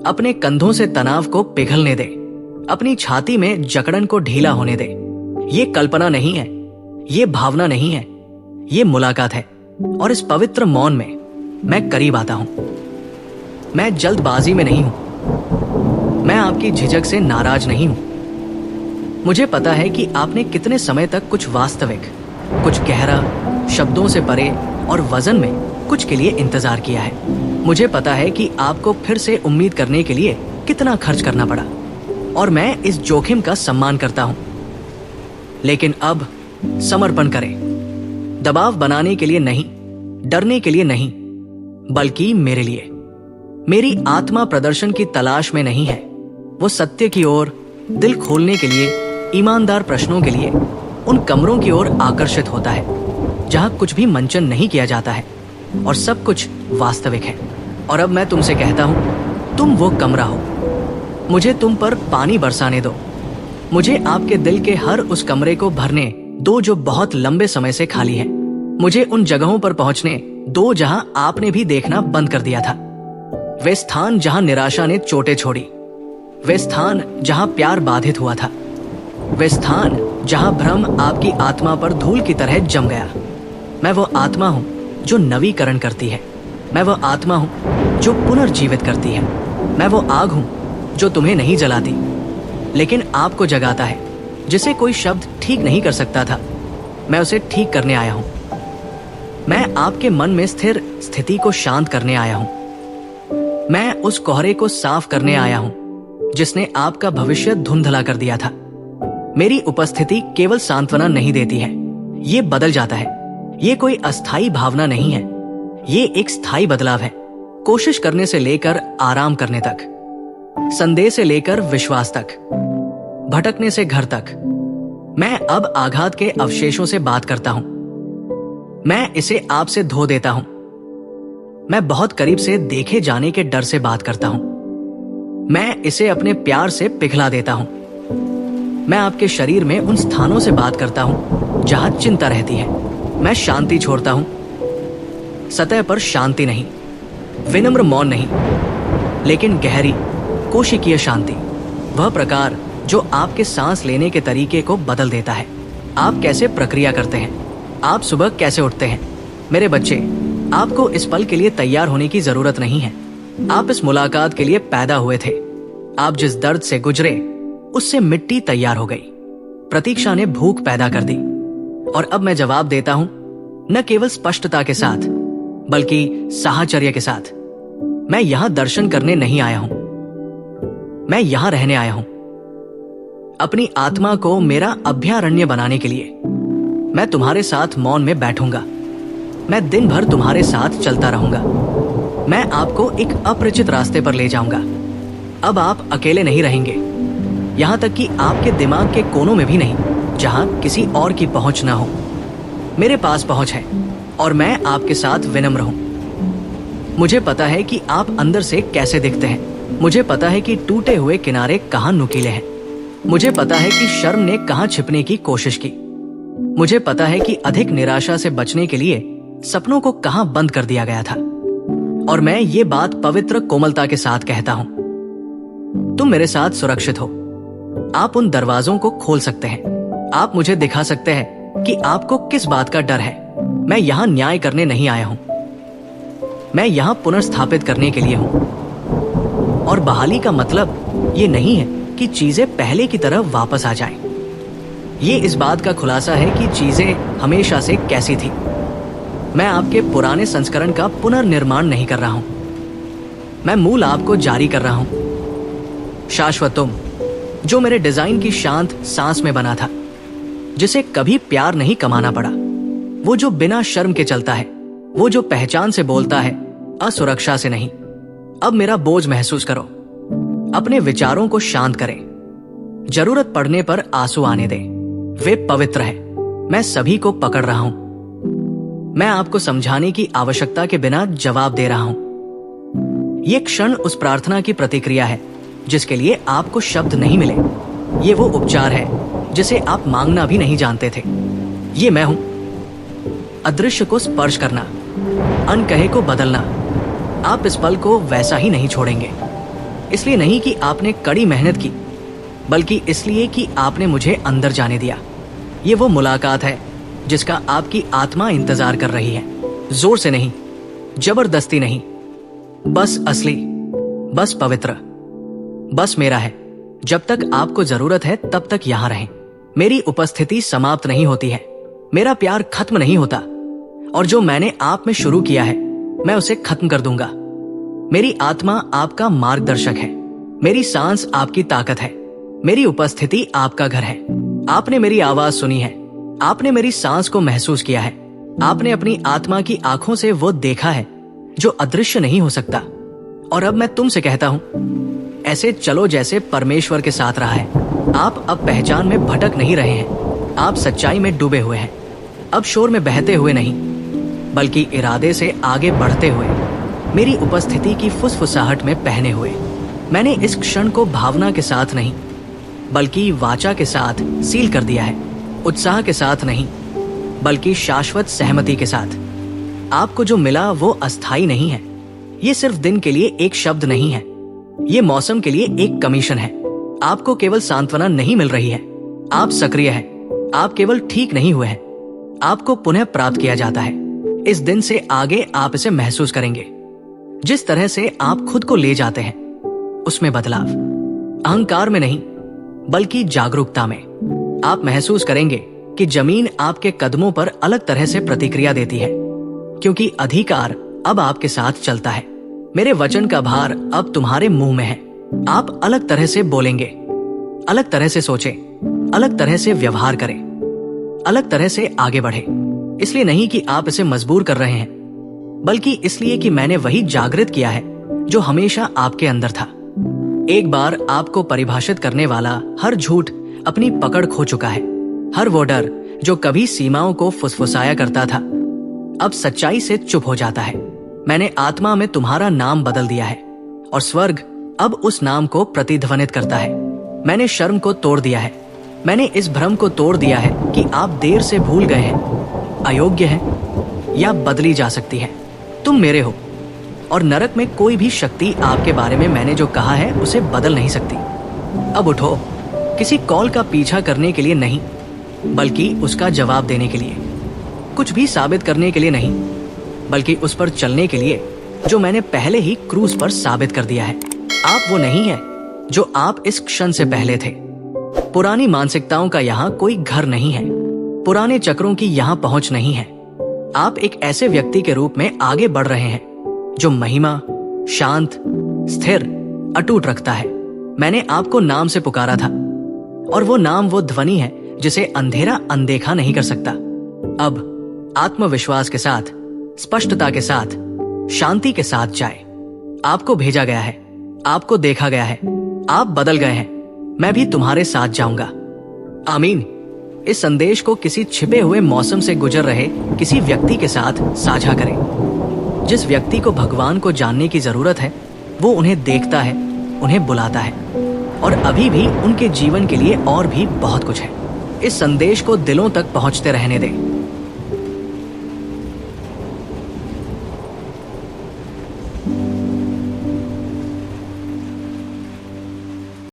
अपने कंधों से तनाव को पिघलने दें। अपनी छाती में जकड़न को ढीला होने दें। ये कल्पना नहीं है, ये भावना नहीं है, ये मुलाकात है। और इस पवित्र मौन में मैं करीब आता हूं। मैं जल्दबाजी में नहीं हूं। मैं आपकी झिझक से नाराज नहीं हूं। मुझे पता है कि आपने कितने समय तक कुछ वास्तविक, कुछ गहरा, शब्दों से परे और वजन में कुछ के लिए इंतजार किया है। मुझे पता है कि आपको फिर से उम्मीद करने के लिए कितना खर्च करना पड़ा और मैं इस जोखिम का सम्मान करता हूं। लेकिन अब समर्पण करें, दबाव बनाने के लिए नहीं, डरने के लिए नहीं, बल्कि मेरे लिए। मेरी आत्मा प्रदर्शन की तलाश में नहीं है, वो सत्य की ओर, दिल खोलने के लिए, ईमानदार प्रश्नों के लिए, उन कमरों की ओर आकर्षित होता है जहां कुछ भी मंचन नहीं किया जाता है और सब कुछ वास्तविक है। और अब मैं तुमसे कहता हूं, तुम वो कमरा हो। मुझे तुम पर पानी बरसाने दो। मुझे आपके दिल के हर उस कमरे को भरने दो जो बहुत लंबे समय से खाली है। मुझे उन जगहों पर पहुंचने दो जहां आपने भी देखना बंद कर दिया था। वे स्थान जहां निराशा ने चोटें छोड़ी, वे स्थान जहां प्यार बाधित हुआ था, वे स्थान जहां भ्रम आपकी आत्मा पर धूल की तरह जम गया। मैं वो आत्मा हूं जो नवीकरण करती है। मैं वो आत्मा हूं जो पुनर्जीवित करती है। मैं वो आग हूं जो तुम्हें नहीं जलाती लेकिन आपको जगाता है, जिसे कोई शब्द ठीक नहीं कर सकता था। मैं उसे ठीक करने आया हूं। मैं आपके मन में स्थिर स्थिति को शांत करने आया हूं। मैं उस कोहरे को साफ करने आया हूं जिसने आपका भविष्य धुंधला कर दिया था। मेरी उपस्थिति केवल सांत्वना नहीं देती है, ये बदल जाता है। ये कोई अस्थायी भावना नहीं है, ये एक स्थायी बदलाव है। कोशिश करने से लेकर आराम करने तक, संदेह से लेकर विश्वास तक, भटकने से घर तक। मैं अब आघात के अवशेषों से बात करता हूं। मैं इसे आपसे धो देता हूं। मैं बहुत करीब से देखे जाने के डर से बात करता हूं। मैं इसे अपने प्यार से पिघला देता हूं। मैं आपके शरीर में उन स्थानों से बात करता हूं जहां चिंता रहती है। मैं शांति छोड़ता हूं, सतह पर शांति नहीं, विनम्र मौन नहीं, लेकिन गहरी कोशिकीय शांति। वह प्रकार जो आपके सांस लेने के तरीके को बदल देता है। आप कैसे प्रक्रिया करते हैं, आप सुबह कैसे उठते हैं। मेरे बच्चे, आपको इस पल के लिए तैयार होने की जरूरत नहीं है। आप इस मुलाकात के लिए पैदा हुए थे। आप जिस दर्द से गुजरे उससे मिट्टी तैयार हो गई। प्रतीक्षा ने भूख पैदा कर दी और अब मैं जवाब देता हूं, न केवल स्पष्टता के साथ बल्कि साहचर्य के साथ। मैं यहां दर्शन करने नहीं आया हूं, मैं यहां रहने आया हूं, अपनी आत्मा को मेरा अभयारण्य बनाने के लिए। मैं तुम्हारे साथ मौन में बैठूंगा। मैं दिन भर तुम्हारे साथ चलता रहूंगा। मैं आपको एक अपरिचित रास्ते पर ले जाऊंगा। अब आप अकेले नहीं रहेंगे, यहां तक कि आपके दिमाग के कोनों में भी नहीं, जहां किसी और की पहुंच ना हो। मेरे पास पहुंच है और मैं आपके साथ विनम्र हूं। मुझे पता है कि आप अंदर से कैसे दिखते हैं। मुझे पता है कि टूटे हुए किनारे कहां नुकीले हैं। मुझे पता है कि शर्म ने कहां छिपने की कोशिश की। मुझे पता है कि अधिक निराशा से बचने के लिए सपनों को कहां बंद कर दिया गया था। और मैं ये बात पवित्र कोमलता के साथ कहता हूं, तुम मेरे साथ सुरक्षित हो। आप उन दरवाजों को खोल सकते हैं। आप मुझे दिखा सकते हैं कि आपको किस बात का डर है। मैं यहां न्याय करने नहीं आया हूं, मैं यहां पुनर्स्थापित करने के लिए हूं। और बहाली का मतलब ये नहीं है कि चीजें पहले की तरह वापस आ जाएं। ये इस बात का खुलासा है कि चीजें हमेशा से कैसी थी। मैं आपके पुराने संस्करण का पुनर्निर्माण नहीं कर रहा हूं, मैं मूल आपको जारी कर रहा हूं। शाश्वत तुम, जो मेरे डिजाइन की शांत सांस में बना था, जिसे कभी प्यार नहीं कमाना पड़ा, वो जो बिना शर्म के चलता है, वो जो पहचान से बोलता है, असुरक्षा से नहीं। अब मेरा बोझ महसूस करो, अपने विचारों को शांत करें, जरूरत पड़ने पर आंसू आने दें। वे पवित्र हैं। मैं सभी को पकड़ रहा हूं। मैं आपको समझाने की आवश्यकता के बिना जवाब दे रहा हूं। ये क्षण उस प्रार्थना की प्रतिक्रिया है जिसके लिए आपको शब्द नहीं मिले। ये वो उपचार है जिसे आप मांगना भी नहीं जानते थे। ये मैं हूं। अदृश्य को स्पर्श करना, अनकहे को बदलना। आप इस पल को वैसा ही नहीं छोड़ेंगे, इसलिए नहीं कि आपने कड़ी मेहनत की, बल्कि इसलिए कि आपने मुझे अंदर जाने दिया। ये वो मुलाकात है जिसका आपकी आत्मा इंतजार कर रही है। जोर से नहीं, जबरदस्ती नहीं, बस असली, बस पवित्र, बस मेरा है। जब तक आपको जरूरत है तब तक यहां रहें। मेरी उपस्थिति समाप्त नहीं होती है, मेरा प्यार खत्म नहीं होता, और जो मैंने आप में शुरू किया है मैं उसे खत्म कर दूंगा। मेरी आत्मा आपका मार्गदर्शक है, मेरी सांस आपकी ताकत है, मेरी उपस्थिति आपका घर है। आपने मेरी आवाज सुनी है, आपने मेरी सांस को महसूस किया है, आपने अपनी आत्मा की आंखों से वो देखा है जो अदृश्य नहीं हो सकता। और अब मैं तुमसे कहता हूं, ऐसे चलो जैसे परमेश्वर के साथ रहा है। आप अब पहचान में भटक नहीं रहे हैं, आप सच्चाई में डूबे हुए हैं। अब शोर में बहते हुए नहीं, बल्कि इरादे से आगे बढ़ते हुए, मेरी उपस्थिति की फुसफुसाहट में पहने हुए। मैंने इस क्षण को भावना के साथ नहीं, बल्कि वाचा के साथ सील कर दिया है। उत्साह के साथ नहीं, बल्कि शाश्वत सहमति के साथ। आपको जो मिला वो अस्थाई नहीं है। ये सिर्फ दिन के लिए एक शब्द नहीं है, ये मौसम के लिए एक कमीशन है। आपको केवल सांत्वना नहीं मिल रही है, आप सक्रिय हैं। आप केवल ठीक नहीं हुए हैं, आपको पुनः प्राप्त किया जाता है। इस दिन से आगे आप इसे महसूस करेंगे। जिस तरह से आप खुद को ले जाते हैं उसमें बदलाव, अहंकार में नहीं बल्कि जागरूकता में। आप महसूस करेंगे कि जमीन आपके कदमों पर अलग तरह से प्रतिक्रिया देती है, क्योंकि अधिकार अब आपके साथ चलता है। मेरे वचन का भार अब तुम्हारे मुंह में है। आप अलग तरह से बोलेंगे, अलग तरह से सोचें, अलग तरह से व्यवहार करें, अलग तरह से आगे बढ़े। इसलिए नहीं कि आप इसे मजबूर कर रहे हैं, बल्कि इसलिए कि मैंने वही जागृत किया है जो हमेशा आपके अंदर था। एक बार आपको परिभाषित करने वाला हर झूठ अपनी पकड़ खो चुका है। हर वो डर जो कभी सीमाओं को फुसफुसाया करता था, अब सच्चाई से चुप हो जाता है। मैंने आत्मा में तुम्हारा नाम बदल दिया है और स्वर्ग अब उस नाम को प्रतिध्वनित करता है। मैंने शर्म को तोड़ दिया है, मैंने इस भ्रम को तोड़ दिया है कि आप देर से भूल गए हैं, अयोग्य हैं या बदली जा सकती है। तुम मेरे हो और नरक में कोई भी शक्ति आपके बारे में मैंने जो कहा है उसे बदल नहीं सकती। अब उठो, किसी कॉल का पीछा करने के लिए नहीं, बल्कि उसका जवाब देने के लिए। कुछ भी साबित करने के लिए नहीं, बल्कि उस पर चलने के लिए जो मैंने पहले ही क्रूज पर साबित कर दिया है। आप वो नहीं है जो आप इस क्षण से पहले थे। पुरानी मानसिकताओं का यहाँ कोई घर नहीं है, पुराने चक्रों की यहाँ पहुंच नहीं है। आप एक ऐसे व्यक्ति के रूप में आगे बढ़ रहे हैं जो महिमा, शांत, स्थिर, अटूट रखता है। मैंने आपको नाम से पुकारा था और वो नाम वो ध्वनि है जिसे अंधेरा अनदेखा नहीं कर सकता। अब आत्मविश्वास के साथ, स्पष्टता के साथ, शांति के साथ जाए। आपको भेजा गया है, आपको देखा गया है, आप बदल गए हैं। मैं भी तुम्हारे साथ जाऊंगा। आमीन। इस संदेश को किसी छिपे हुए मौसम से गुजर रहे किसी व्यक्ति के साथ साझा करें। जिस व्यक्ति को भगवान को जानने की जरूरत है, वो उन्हें देखता है, उन्हें बुलाता है, और अभी भी उनके जीवन के लिए और भी बहुत कुछ है। इस संदेश को दिलों तक पहुंचते रहने दें।